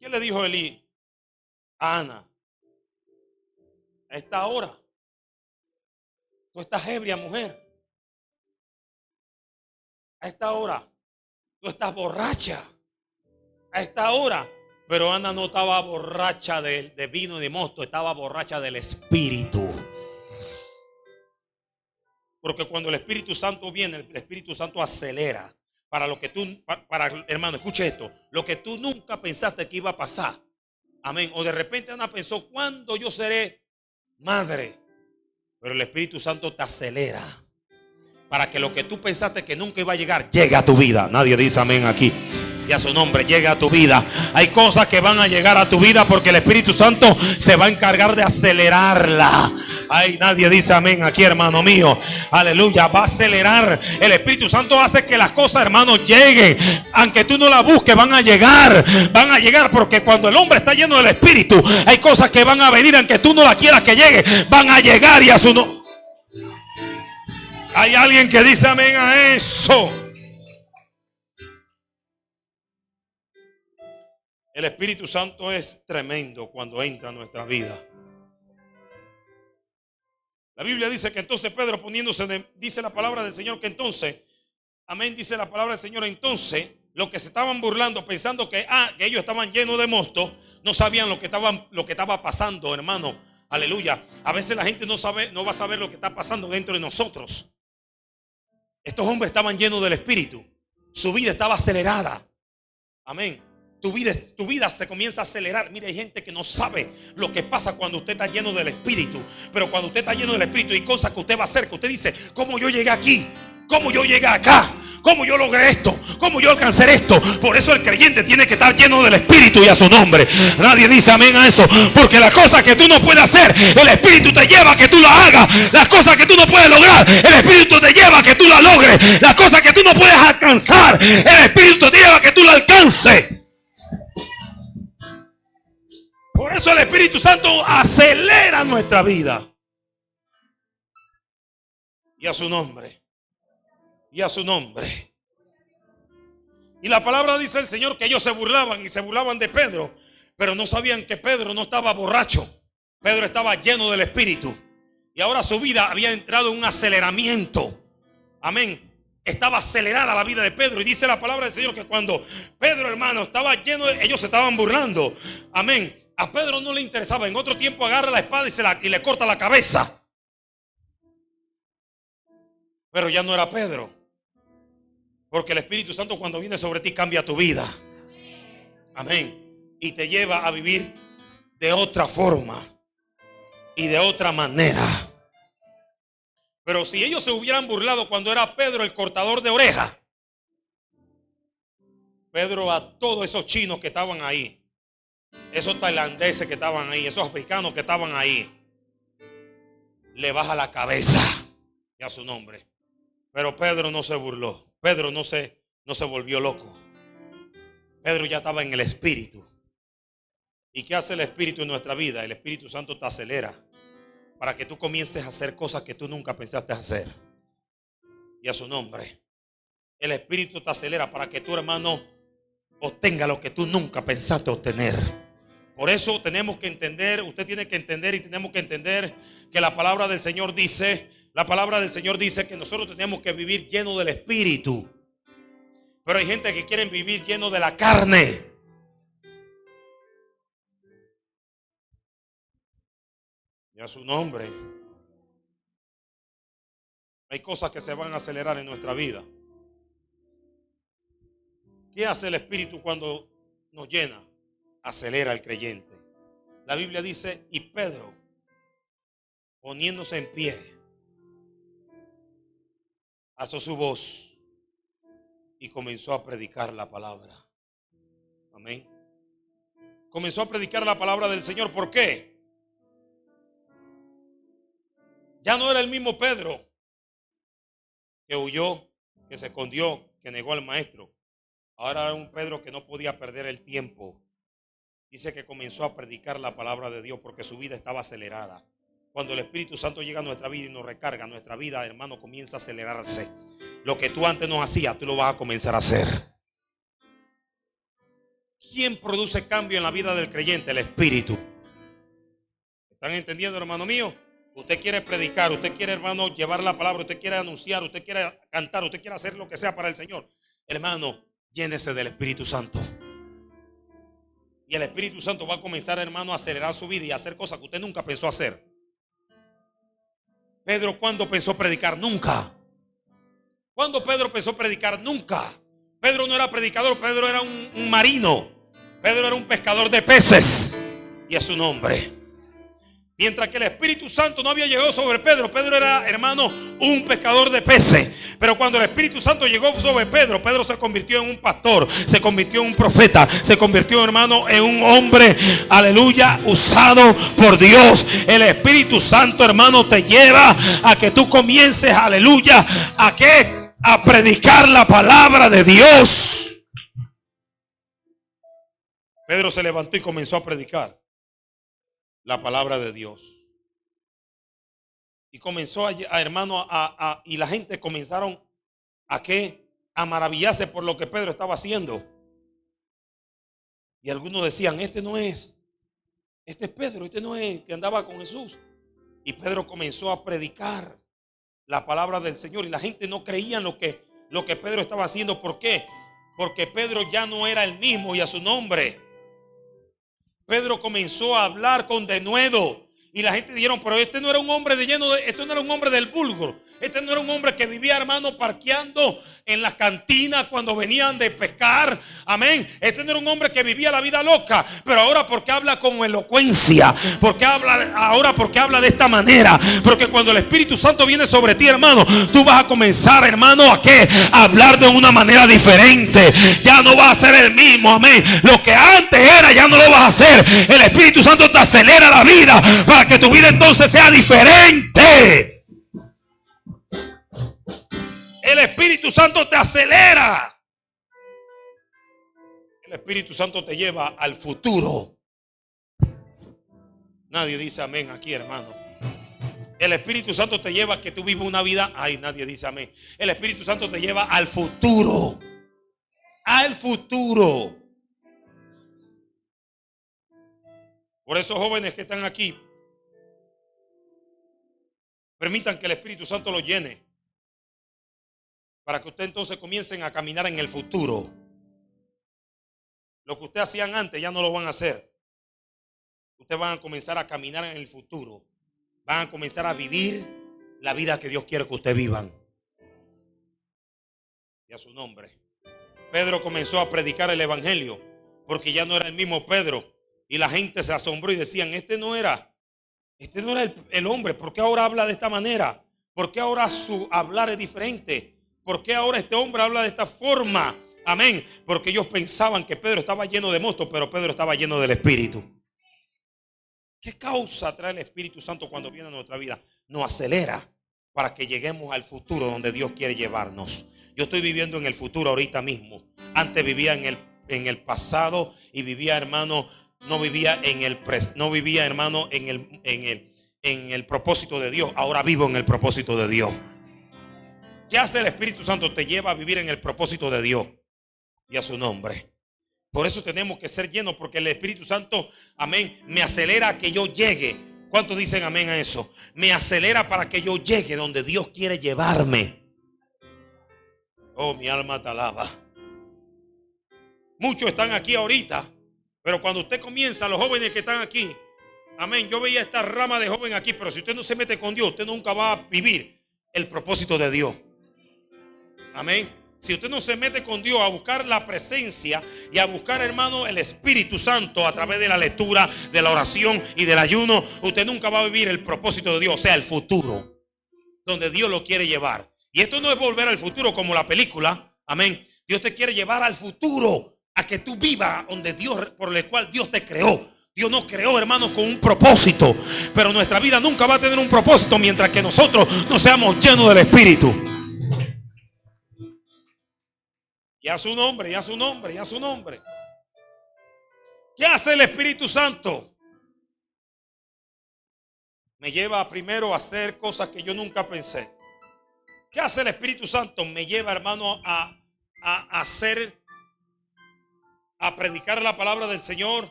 ¿qué le dijo Elí a Ana? A esta hora tú estás ebria, mujer. A esta hora tú estás borracha. A esta hora. Pero Ana no estaba borracha de vino y de mosto, estaba borracha del Espíritu. Porque cuando el Espíritu Santo viene, el Espíritu Santo acelera para lo que tú, hermano, escuche esto, lo que tú nunca pensaste que iba a pasar. Amén. O de repente Ana pensó, ¿cuándo yo seré madre? Pero el Espíritu Santo te acelera para que lo que tú pensaste que nunca iba a llegar, llegue a tu vida. Nadie dice amén aquí. Y a su nombre, llega a tu vida. Hay cosas que van a llegar a tu vida porque el Espíritu Santo se va a encargar de acelerarla. Ay, nadie dice amén aquí, hermano mío. Aleluya, va a acelerar. El Espíritu Santo hace que las cosas, hermano, lleguen. Aunque tú no las busques, van a llegar. Van a llegar porque cuando el hombre está lleno del Espíritu, hay cosas que van a venir aunque tú no las quieras que llegue. Van a llegar y a su nombre. Hay alguien que dice amén a eso. El Espíritu Santo es tremendo cuando entra a nuestra vida. La Biblia dice que entonces Pedro poniéndose, dice la palabra del Señor que entonces, amén, dice la palabra del Señor, entonces los que se estaban burlando pensando que ellos estaban llenos de mosto, no sabían lo que estaba pasando, hermano. Aleluya. A veces la gente no va a saber lo que está pasando dentro de nosotros. Estos hombres estaban llenos del Espíritu. Su vida estaba acelerada. Amén. Tu vida se comienza a acelerar. Mire, hay gente que no sabe lo que pasa cuando usted está lleno del Espíritu. Pero cuando usted está lleno del Espíritu, hay cosas que usted va a hacer que usted dice, ¿cómo yo llegué aquí? ¿Cómo yo llegué acá? ¿Cómo yo logré esto? ¿Cómo yo alcancé esto? Por eso el creyente tiene que estar lleno del Espíritu y a su nombre. Nadie dice amén a eso. Porque las cosas que tú no puedes hacer, el Espíritu te lleva a que tú las hagas. Las cosas que tú no puedes lograr, el Espíritu te lleva a que tú las logres. Las cosas que tú no puedes alcanzar, el Espíritu te lleva a que tú las alcances. Por eso el Espíritu Santo acelera nuestra vida. Y a su nombre. Y a su nombre. Y la palabra dice el Señor que ellos se burlaban y se burlaban de Pedro, pero no sabían que Pedro no estaba borracho. Pedro estaba lleno del Espíritu. Y ahora su vida había entrado en un aceleramiento. Amén. Estaba acelerada la vida de Pedro. Y dice la palabra del Señor que cuando Pedro, hermano, estaba lleno, ellos se estaban burlando. Amén. A Pedro no le interesaba. En otro tiempo agarra la espada y le corta la cabeza. Pero ya no era Pedro. Porque el Espíritu Santo cuando viene sobre ti cambia tu vida. Amén. Y te lleva a vivir de otra forma. y de otra manera. Pero si ellos se hubieran burlado cuando era Pedro el cortador de orejas, Pedro a todos esos chinos que estaban ahí, esos tailandeses que estaban ahí, esos africanos que estaban ahí, le baja la cabeza y a su nombre. Pero Pedro no se burló. Pedro no se volvió loco. Pedro ya estaba en el Espíritu. ¿Y qué hace el Espíritu en nuestra vida? El Espíritu Santo te acelera para que tú comiences a hacer cosas que tú nunca pensaste hacer. Y a su nombre. El Espíritu te acelera para que tu hermano obtenga lo que tú nunca pensaste obtener. Por eso tenemos que entender, usted tiene que entender y tenemos que entender que la palabra del Señor dice que nosotros tenemos que vivir lleno del Espíritu. Pero hay gente que quiere vivir lleno de la carne. Y a su nombre. Hay cosas que se van a acelerar en nuestra vida. ¿Qué hace el Espíritu cuando nos llena? Acelera al creyente. La Biblia dice, y Pedro, poniéndose en pie, alzó su voz y comenzó a predicar la palabra. Amén. Comenzó a predicar la palabra del Señor. ¿Por qué? Ya no era el mismo Pedro que huyó, que se escondió, que negó al maestro. Ahora era un Pedro que no podía perder el tiempo. Dice que comenzó a predicar la palabra de Dios porque su vida estaba acelerada. Cuando el Espíritu Santo llega a nuestra vida y nos recarga, nuestra vida, hermano, comienza a acelerarse. Lo que tú antes no hacías, tú lo vas a comenzar a hacer. ¿Quién produce cambio en la vida del creyente? El Espíritu. ¿Están entendiendo, hermano mío? Usted quiere predicar, usted quiere, hermano, llevar la palabra, usted quiere anunciar, usted quiere cantar, usted quiere hacer lo que sea para el Señor. Hermano, llénese del Espíritu Santo. Y el Espíritu Santo va a comenzar, hermano, a acelerar su vida y a hacer cosas que usted nunca pensó hacer. Pedro, ¿cuándo pensó predicar? Nunca. ¿Cuándo Pedro pensó predicar? Nunca. Pedro no era predicador, Pedro era un marino. Pedro era un pescador de peces. Y a su nombre. Mientras que el Espíritu Santo no había llegado sobre Pedro, Pedro era, hermano, un pescador de peces. Pero cuando el Espíritu Santo llegó sobre Pedro, Pedro se convirtió en un pastor, se convirtió en un profeta, se convirtió, hermano, en un hombre, aleluya, usado por Dios. El Espíritu Santo, hermano, te lleva a que tú comiences, aleluya, ¿a qué? A predicar la palabra de Dios. Pedro se levantó y comenzó a predicar la palabra de Dios. Y comenzó hermano, y la gente comenzaron a qué? A maravillarse por lo que Pedro estaba haciendo. Y algunos decían, este es Pedro, este no es que andaba con Jesús. Y Pedro comenzó a predicar la palabra del Señor. Y la gente no creía en lo que Pedro estaba haciendo. ¿Por qué? Porque Pedro ya no era el mismo, y a su nombre. Pedro comenzó a hablar con denuedo. Y la gente dijeron, pero este no era un hombre este no era un hombre del vulgo. Este no era un hombre que vivía, hermano, parqueando en las cantinas cuando venían de pescar. Amén. Este no era un hombre que vivía la vida loca. Pero ahora porque habla con elocuencia. Porque habla de esta manera. Porque cuando el Espíritu Santo viene sobre ti, hermano, tú vas a comenzar, hermano, ¿a qué? A hablar de una manera diferente. Ya no vas a ser el mismo. Amén. Lo que antes era, ya no lo vas a hacer. El Espíritu Santo te acelera la vida para que tu vida entonces sea diferente. El Espíritu Santo te acelera. El Espíritu Santo te lleva al futuro. Nadie dice amén aquí, hermano. El Espíritu Santo te lleva a que tú vivas una vida. Ay, nadie dice amén. El Espíritu Santo te lleva al futuro. Al futuro. Por esos jóvenes que están aquí, permitan que el Espíritu Santo los llene. Para que ustedes entonces comiencen a caminar en el futuro. Lo que ustedes hacían antes ya no lo van a hacer. Ustedes van a comenzar a caminar en el futuro. Van a comenzar a vivir la vida que Dios quiere que ustedes vivan. Y a su nombre. Pedro comenzó a predicar el evangelio porque ya no era el mismo Pedro. Y la gente se asombró y decían, este no era Este no era el hombre. ¿Por qué ahora habla de esta manera? ¿Por qué ahora su hablar es diferente? ¿Por qué ahora este hombre habla de esta forma? Amén. Porque ellos pensaban que Pedro estaba lleno de mosto, pero Pedro estaba lleno del Espíritu. ¿Qué causa trae el Espíritu Santo cuando viene a nuestra vida? Nos acelera para que lleguemos al futuro donde Dios quiere llevarnos. Yo estoy viviendo en el futuro ahorita mismo. Antes vivía en el pasado y vivía, hermano, no vivía hermano, en el propósito de Dios. Ahora vivo en el propósito de Dios. ¿Qué hace el Espíritu Santo? Te lleva a vivir en el propósito de Dios y a su nombre. Por eso tenemos que ser llenos, porque el Espíritu Santo, amén, me acelera a que yo llegue. ¿Cuántos dicen amén a eso? Me acelera para que yo llegue donde Dios quiere llevarme. Oh, mi alma te alaba. Muchos están aquí ahorita, pero cuando usted comienza, los jóvenes que están aquí, amén, yo veía esta rama de joven aquí, pero si usted no se mete con Dios, usted nunca va a vivir el propósito de Dios. Amén. Si usted no se mete con Dios a buscar la presencia y a buscar, hermano, el Espíritu Santo a través de la lectura, de la oración y del ayuno, usted nunca va a vivir el propósito de Dios, o sea, el futuro, donde Dios lo quiere llevar. Y esto no es volver al futuro como la película, amén. Dios te quiere llevar al futuro, a que tú vivas donde Dios, por el cual Dios te creó. Dios nos creó, hermanos, con un propósito, pero nuestra vida nunca va a tener un propósito mientras que nosotros no seamos llenos del Espíritu. Y a su nombre, y a su nombre, y a su nombre. ¿Qué hace el Espíritu Santo? Me lleva primero a hacer cosas que yo nunca pensé. ¿Qué hace el Espíritu Santo? Me lleva, hermano, a predicar la palabra del Señor,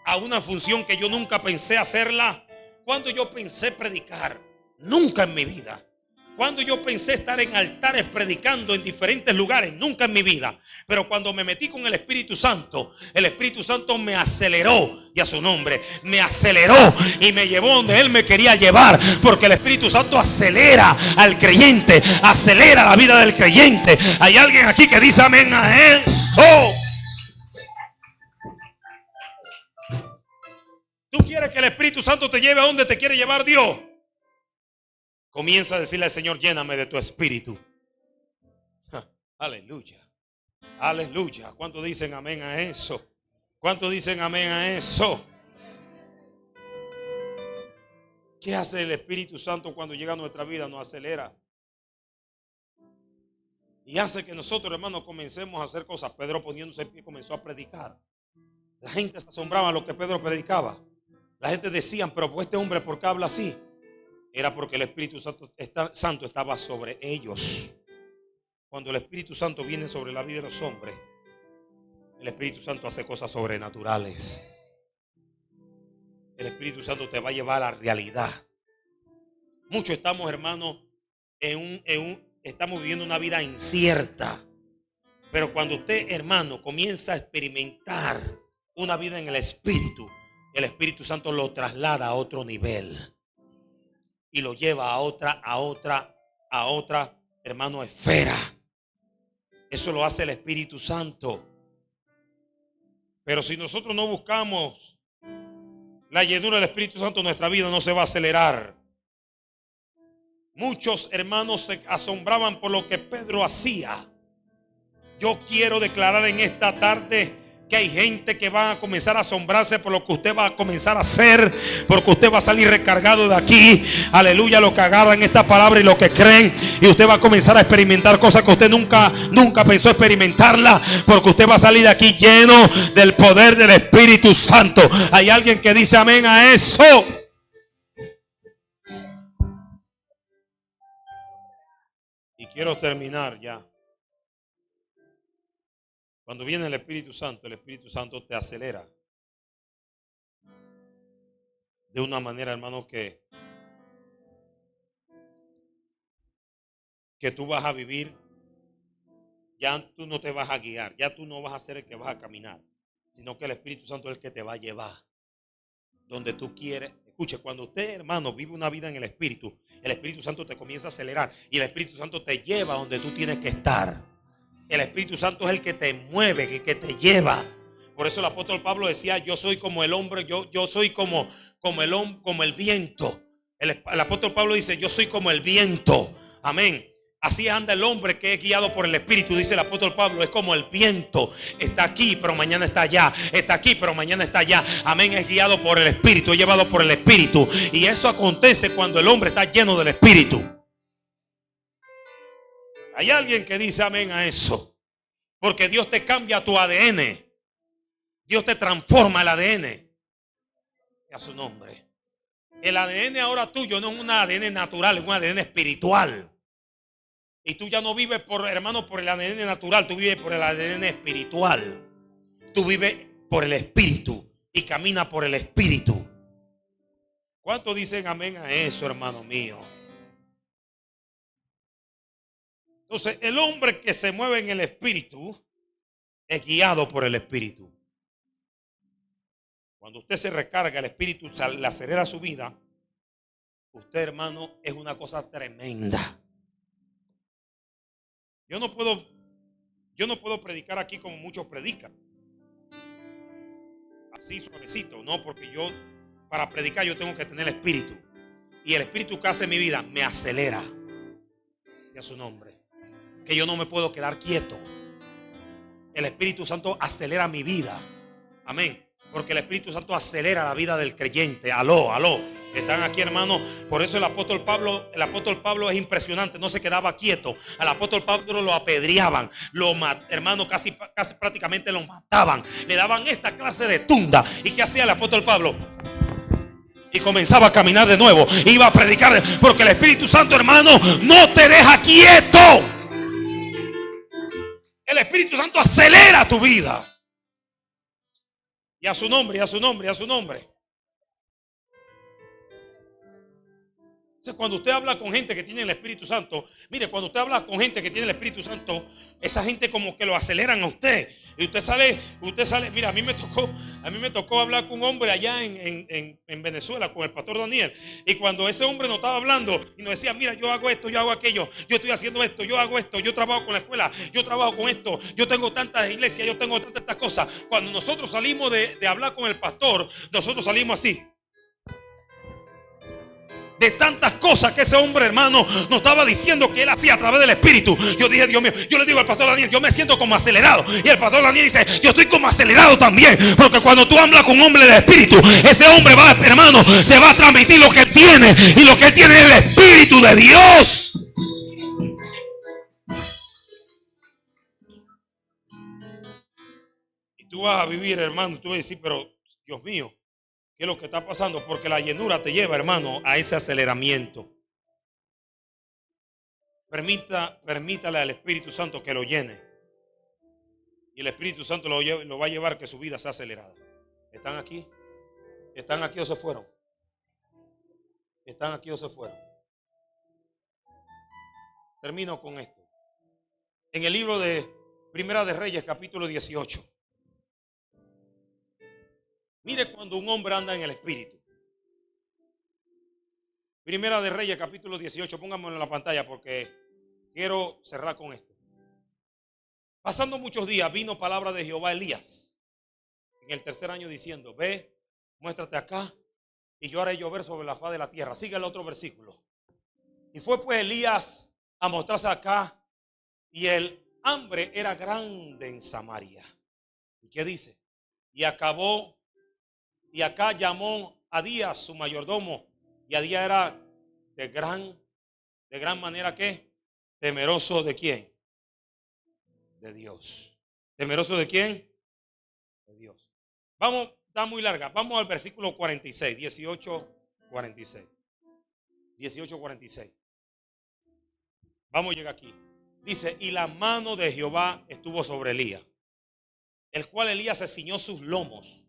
a una función que yo nunca pensé hacerla. ¿Cuándo yo pensé predicar? Nunca en mi vida. Cuando yo pensé estar en altares predicando en diferentes lugares, nunca en mi vida. Pero cuando me metí con el Espíritu Santo me aceleró, y a su nombre, me aceleró y me llevó donde Él me quería llevar. Porque el Espíritu Santo acelera al creyente, acelera la vida del creyente. Hay alguien aquí que dice amén a eso. ¿Tú quieres que el Espíritu Santo te lleve a donde te quiere llevar Dios? Comienza a decirle al Señor, lléname de tu espíritu. Aleluya. Aleluya. ¿Cuántos dicen amén a eso? ¿Cuántos dicen amén a eso? ¿Qué hace el Espíritu Santo cuando llega a nuestra vida? Nos acelera. Y hace que nosotros, hermanos, comencemos a hacer cosas. Pedro, poniéndose en pie, comenzó a predicar. La gente se asombraba de lo que Pedro predicaba. La gente decía, pero este hombre, ¿por qué habla así? Era porque el Espíritu Santo estaba sobre ellos. Cuando el Espíritu Santo viene sobre la vida de los hombres, el Espíritu Santo hace cosas sobrenaturales. El Espíritu Santo te va a llevar a la realidad. Muchos estamos, hermanos, estamos viviendo una vida incierta. Pero cuando usted, hermano, comienza a experimentar una vida en el Espíritu Santo lo traslada a otro nivel. Y lo lleva a otra, hermano, esfera. Eso lo hace el Espíritu Santo. Pero si nosotros no buscamos la llenura del Espíritu Santo, nuestra vida no se va a acelerar. Muchos hermanos se asombraban por lo que Pedro hacía. Yo quiero declarar en esta tarde que hay gente que va a comenzar a asombrarse por lo que usted va a comenzar a hacer, porque usted va a salir recargado de aquí. Aleluya, lo que agarran esta palabra y lo que creen, y usted va a comenzar a experimentar cosas que usted nunca pensó experimentarla, porque usted va a salir de aquí lleno del poder del Espíritu Santo. Hay alguien que dice amén a eso. Y quiero terminar ya. Cuando viene el Espíritu Santo te acelera. De una manera, hermano, que tú vas a vivir. Ya tú no te vas a guiar. Ya tú no vas a ser el que vas a caminar. Sino que el Espíritu Santo es el que te va a llevar donde tú quieres. Escuche, cuando usted, hermano, vive una vida en el Espíritu Santo te comienza a acelerar. Y el Espíritu Santo te lleva donde tú tienes que estar. El Espíritu Santo es el que te mueve, el que te lleva. Por eso el apóstol Pablo decía: yo soy como el hombre, yo soy como el viento. El apóstol Pablo dice: yo soy como el viento. Amén. Así anda el hombre que es guiado por el Espíritu. Dice el apóstol Pablo: es como el viento. Está aquí pero mañana está allá. Está aquí pero mañana está allá. Amén. Es guiado por el Espíritu, es llevado por el Espíritu. Y eso acontece cuando el hombre está lleno del Espíritu. Hay alguien que dice amén a eso. Porque Dios te cambia tu ADN. Dios te transforma el ADN. A su nombre. El ADN ahora tuyo no es un ADN natural, es un ADN espiritual. Y tú ya no vives por el ADN natural, tú vives por el ADN espiritual. Tú vives por el Espíritu y caminas por el Espíritu. ¿Cuántos dicen amén a eso, hermano mío? Entonces, el hombre que se mueve en el Espíritu es guiado por el Espíritu. Cuando usted se recarga, el Espíritu le acelera su vida. Usted, hermano, es una cosa tremenda. Yo no puedo predicar aquí como muchos predican, así suavecito, no, porque para predicar yo tengo que tener el Espíritu. Y el Espíritu que hace en mi vida me acelera. Y a su nombre. Que yo no me puedo quedar quieto. El Espíritu Santo acelera mi vida. Amén. Porque el Espíritu Santo acelera la vida del creyente. Aló. Están aquí, hermanos. Por eso el apóstol Pablo es impresionante. No se quedaba quieto. Al apóstol Pablo lo apedreaban. Hermano, casi prácticamente lo mataban. Le daban esta clase de tunda. ¿Y qué hacía el apóstol Pablo? Y comenzaba a caminar de nuevo. Iba a predicar. Porque el Espíritu Santo, hermano, no te deja quieto. El Espíritu Santo acelera tu vida. Y a su nombre, y a su nombre, y a su nombre. Entonces, cuando usted habla con gente que tiene el Espíritu Santo, mire, cuando usted habla con gente que tiene el Espíritu Santo, esa gente como que lo aceleran a usted. Y usted sale, mira, a mí me tocó hablar con un hombre allá en Venezuela, con el pastor Daniel. Y cuando ese hombre nos estaba hablando y nos decía: mira, yo hago esto, yo hago aquello, yo estoy haciendo esto, yo hago esto, yo trabajo con la escuela, yo trabajo con esto, yo tengo tantas iglesias, yo tengo tantas cosas. Cuando nosotros salimos de hablar con el pastor, nosotros salimos así. De tantas cosas que ese hombre, hermano, nos estaba diciendo que él hacía a través del Espíritu. Yo dije: Dios mío, yo le digo al pastor Daniel, yo me siento como acelerado. Y el pastor Daniel dice: yo estoy como acelerado también. Porque cuando tú hablas con un hombre del Espíritu, ese hombre va, hermano, te va a transmitir lo que él tiene. Y lo que él tiene es el Espíritu de Dios. Y tú vas a vivir, hermano, y tú vas a decir: pero Dios mío, ¿qué es lo que está pasando? Porque la llenura te lleva, hermano, a ese aceleramiento. Permítale al Espíritu Santo que lo llene. Y el Espíritu Santo lo va a llevar que su vida sea acelerada. ¿Están aquí? ¿Están aquí o se fueron? ¿Están aquí o se fueron? Termino con esto. En el libro de Primera de Reyes, capítulo 18. Mire cuando un hombre anda en el Espíritu. Primera de Reyes, capítulo 18. Pónganmelo en la pantalla porque quiero cerrar con esto. Pasando muchos días, vino palabra de Jehová a Elías en el tercer año diciendo: ve, muéstrate acá y yo haré llover sobre la faz de la tierra. Sigue el otro versículo. Y fue pues Elías a mostrarse acá, y el hambre era grande en Samaria. ¿Y qué dice? Y acá llamó a Días su mayordomo, y a Días era de gran manera que temeroso de quién, de Dios. ¿Temeroso de quién? De Dios. Vamos, está muy larga. Vamos al versículo 46, 18:46. 18:46. Vamos a llegar aquí. Dice: y la mano de Jehová estuvo sobre Elías, el cual Elías se ciñó sus lomos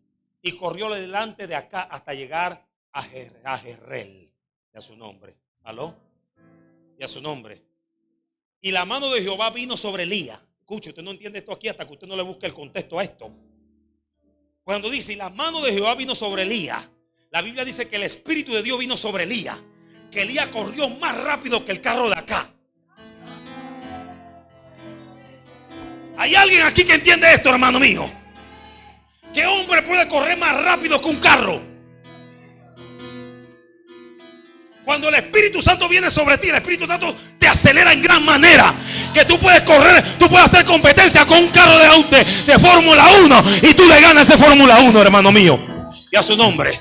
y corrió delante de acá hasta llegar a Jezreel. Y a su nombre. ¿Aló? Y a su nombre. Y la mano de Jehová vino sobre Elías. Escuche, usted no entiende esto aquí hasta que usted no le busque el contexto a esto. Cuando dice: y la mano de Jehová vino sobre Elías, la Biblia dice que el Espíritu de Dios vino sobre Elías. Que Elías corrió más rápido que el carro de acá. ¿Hay alguien aquí que entiende esto, hermano mío? ¿Qué hombre puede correr más rápido que un carro? Cuando el Espíritu Santo viene sobre ti, el Espíritu Santo te acelera en gran manera. Que tú puedes correr, tú puedes hacer competencia con un carro de Fórmula 1 y tú le ganas ese Fórmula 1, hermano mío. Y a su nombre.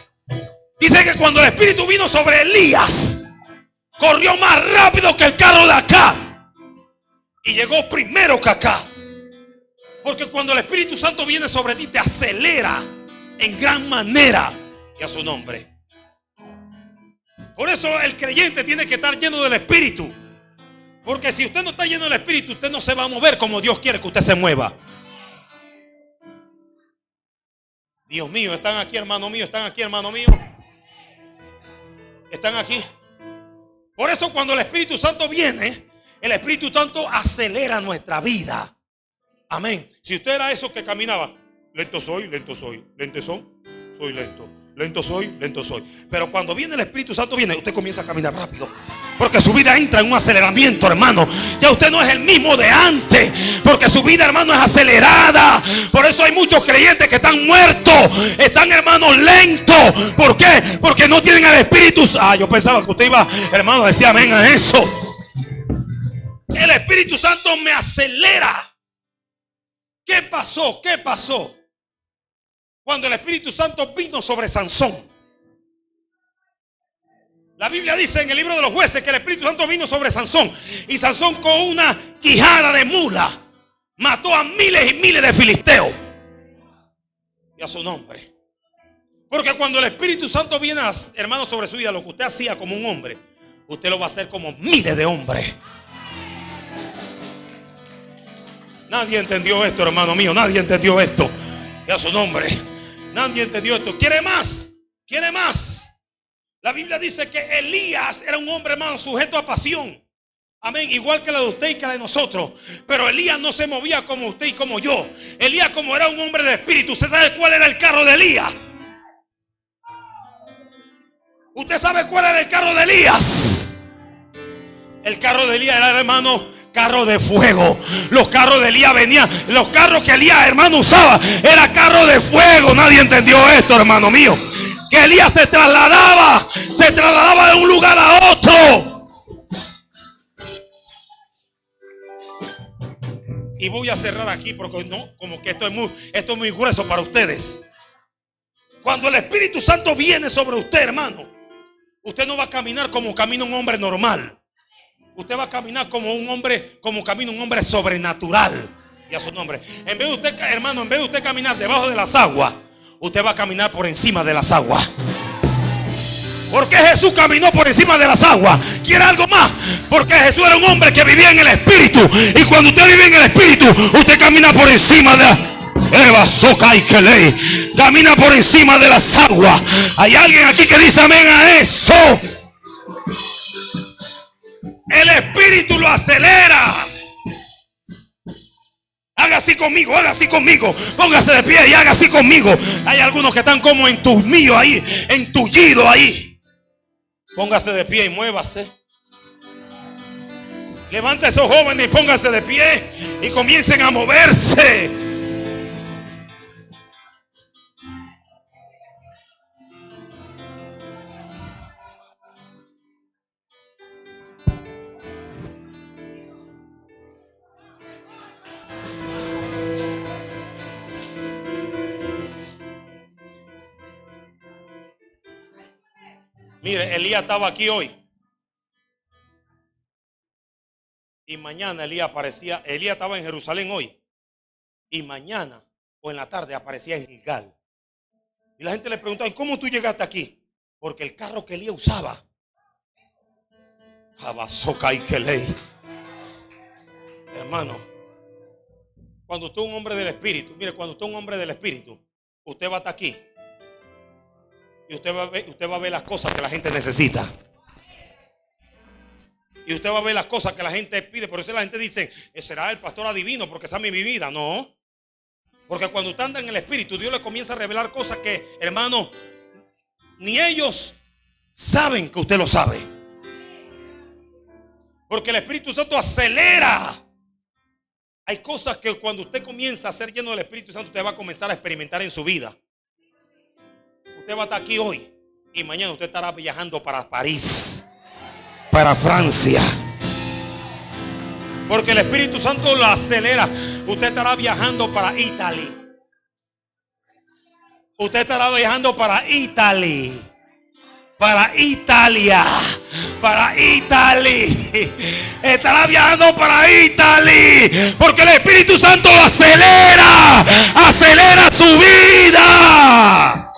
Dice que cuando el Espíritu vino sobre Elías, corrió más rápido que el carro de acá. Y llegó primero que acá. Porque cuando el Espíritu Santo viene sobre ti, te acelera en gran manera. Y a su nombre. Por eso el creyente tiene que estar lleno del Espíritu. Porque si usted no está lleno del Espíritu, usted no se va a mover como Dios quiere que usted se mueva. Dios mío, están aquí, hermano mío, están aquí, hermano mío. Están aquí. Por eso cuando el Espíritu Santo viene, el Espíritu Santo acelera nuestra vida. Amén. Si usted era eso que caminaba, lento soy, lento soy, lento soy lento. Lento soy, lento soy. Pero cuando viene el Espíritu Santo, usted comienza a caminar rápido. Porque su vida entra en un aceleramiento, hermano. Ya usted no es el mismo de antes. Porque su vida, hermano, es acelerada. Por eso hay muchos creyentes que están muertos. Están, hermanos, lentos. ¿Por qué? Porque no tienen el Espíritu. Yo pensaba que usted iba, hermano, decía amén a eso. El Espíritu Santo me acelera. ¿Qué pasó? ¿Qué pasó? Cuando el Espíritu Santo vino sobre Sansón. La Biblia dice en el libro de los Jueces que el Espíritu Santo vino sobre Sansón. Y Sansón con una quijada de mula mató a miles y miles de filisteos. Y a su nombre. Porque cuando el Espíritu Santo viene, hermano, sobre su vida, lo que usted hacía como un hombre, usted lo va a hacer como miles de hombres. Nadie entendió esto, hermano mío. Nadie entendió esto. Y a su nombre. Nadie entendió esto. ¿Quiere más? ¿Quiere más? La Biblia dice que Elías era un hombre, hermano, sujeto a pasión. Amén. Igual que la de usted y que la de nosotros. Pero Elías no se movía como usted y como yo. Elías, como era un hombre de espíritu. ¿Usted sabe cuál era el carro de Elías? ¿Usted sabe cuál era el carro de Elías? El carro de Elías era, hermano, carro de fuego. Los carros de Elías venían. Los carros que Elías, hermano, usaba era carro de fuego. Nadie entendió esto, hermano mío. Que Elías se trasladaba de un lugar a otro. Y voy a cerrar aquí porque no, como que esto es muy grueso para ustedes. Cuando el Espíritu Santo viene sobre usted, hermano, usted no va a caminar como camina un hombre normal. Usted va a caminar como un hombre, como camina un hombre sobrenatural. Y a su nombre. En vez de usted, hermano, en vez de usted caminar debajo de las aguas, usted va a caminar por encima de las aguas. ¿Por qué Jesús caminó por encima de las aguas? ¿Quiere algo más? Porque Jesús era un hombre que vivía en el Espíritu. Y cuando usted vive en el Espíritu, usted camina por encima de camina por encima de las aguas. Hay alguien aquí que dice amén a eso. El Espíritu lo acelera. Haga así conmigo, haga así conmigo. Póngase de pie y haga así conmigo. Hay algunos que están como entumidos ahí, entullidos ahí. Póngase de pie y muévase. Levanta a esos jóvenes y pónganse de pie y comiencen a moverse. Mire, Elías estaba aquí hoy. Y mañana Elías aparecía. Elías estaba en Jerusalén hoy. Y mañana o en la tarde aparecía en Gilgal. Y la gente le preguntaba, ¿cómo tú llegaste aquí? Porque el carro que Elías usaba, hermano, cuando usted es un hombre del Espíritu, mire, cuando usted es un hombre del Espíritu, usted va hasta aquí. Y usted va a ver las cosas que la gente necesita. Y usted va a ver las cosas que la gente pide. Por eso la gente dice, ¿será el pastor adivino porque sabe mi vida? No. Porque cuando usted anda en el Espíritu, Dios le comienza a revelar cosas que, hermano, ni ellos saben que usted lo sabe. Porque el Espíritu Santo acelera Hay cosas que cuando usted comienza a ser lleno del Espíritu Santo, usted va a comenzar a experimentar en su vida. Usted va a estar aquí hoy y mañana usted estará viajando para París, para Francia, porque el Espíritu Santo lo acelera. Usted estará viajando para Italia. Usted estará viajando para Italia, para Italia, para Italia. Estará viajando para Italia, porque el Espíritu Santo acelera, acelera su vida.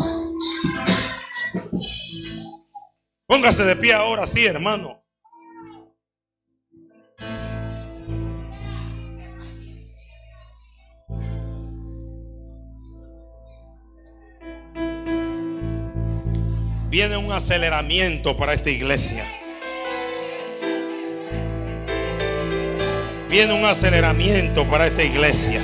Póngase de pie ahora, sí, hermano. Viene un aceleramiento para esta iglesia. Viene un aceleramiento para esta iglesia.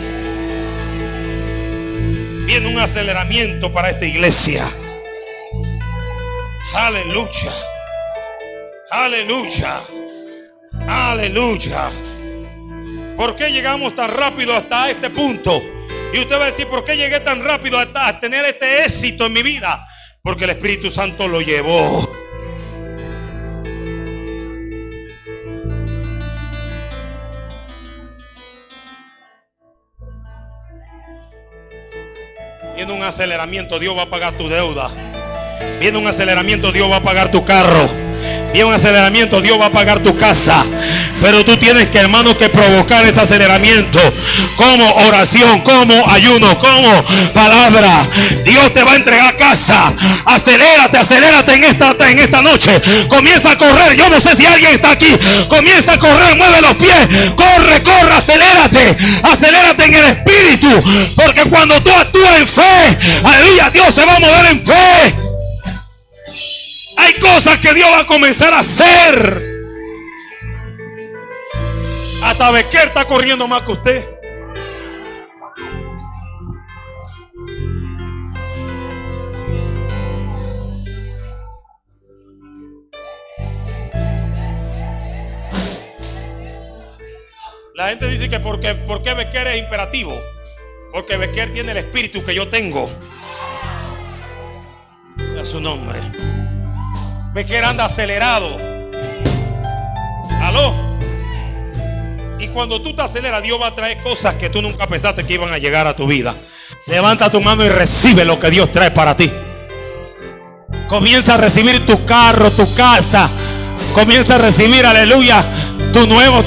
Viene un aceleramiento para esta iglesia. Aleluya. Aleluya. Aleluya. ¿Por qué llegamos tan rápido hasta este punto? Y usted va a decir, ¿por qué llegué tan rápido hasta tener este éxito en mi vida? Porque el Espíritu Santo lo llevó. Viene un aceleramiento, Dios va a pagar tu deuda. Viene un aceleramiento, Dios va a pagar tu carro. Viene un aceleramiento, Dios va a pagar tu casa. Pero tú tienes que, hermano, que provocar ese aceleramiento. Como oración, como ayuno, como palabra. Dios te va a entregar casa. Acelérate, acelérate en esta noche. Comienza a correr. Yo no sé si alguien está aquí. Comienza a correr, mueve los pies. Corre, corre, acelérate. Acelérate en el Espíritu. Porque cuando tú actúas en fe, aleluya, Dios se va a mover en fe. Hay cosas que Dios va a comenzar a hacer. Hasta Becker está corriendo más que usted. La gente dice que ¿por qué Becker es imperativo? Porque Becker tiene el espíritu que yo tengo. A su nombre. Becker anda acelerado. Aló. Y cuando tú te aceleras, Dios va a traer cosas que tú nunca pensaste que iban a llegar a tu vida. Levanta tu mano y recibe lo que Dios trae para ti. Comienza a recibir tu carro, tu casa. Comienza a recibir, aleluya, tu nueva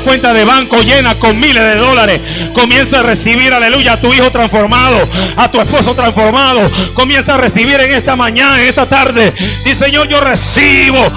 cuenta de banco llena con miles de dólares. Comienza a recibir, aleluya, a tu hijo transformado, a tu esposo transformado. Comienza a recibir en esta mañana, en esta tarde. Dice, Señor, yo recibo.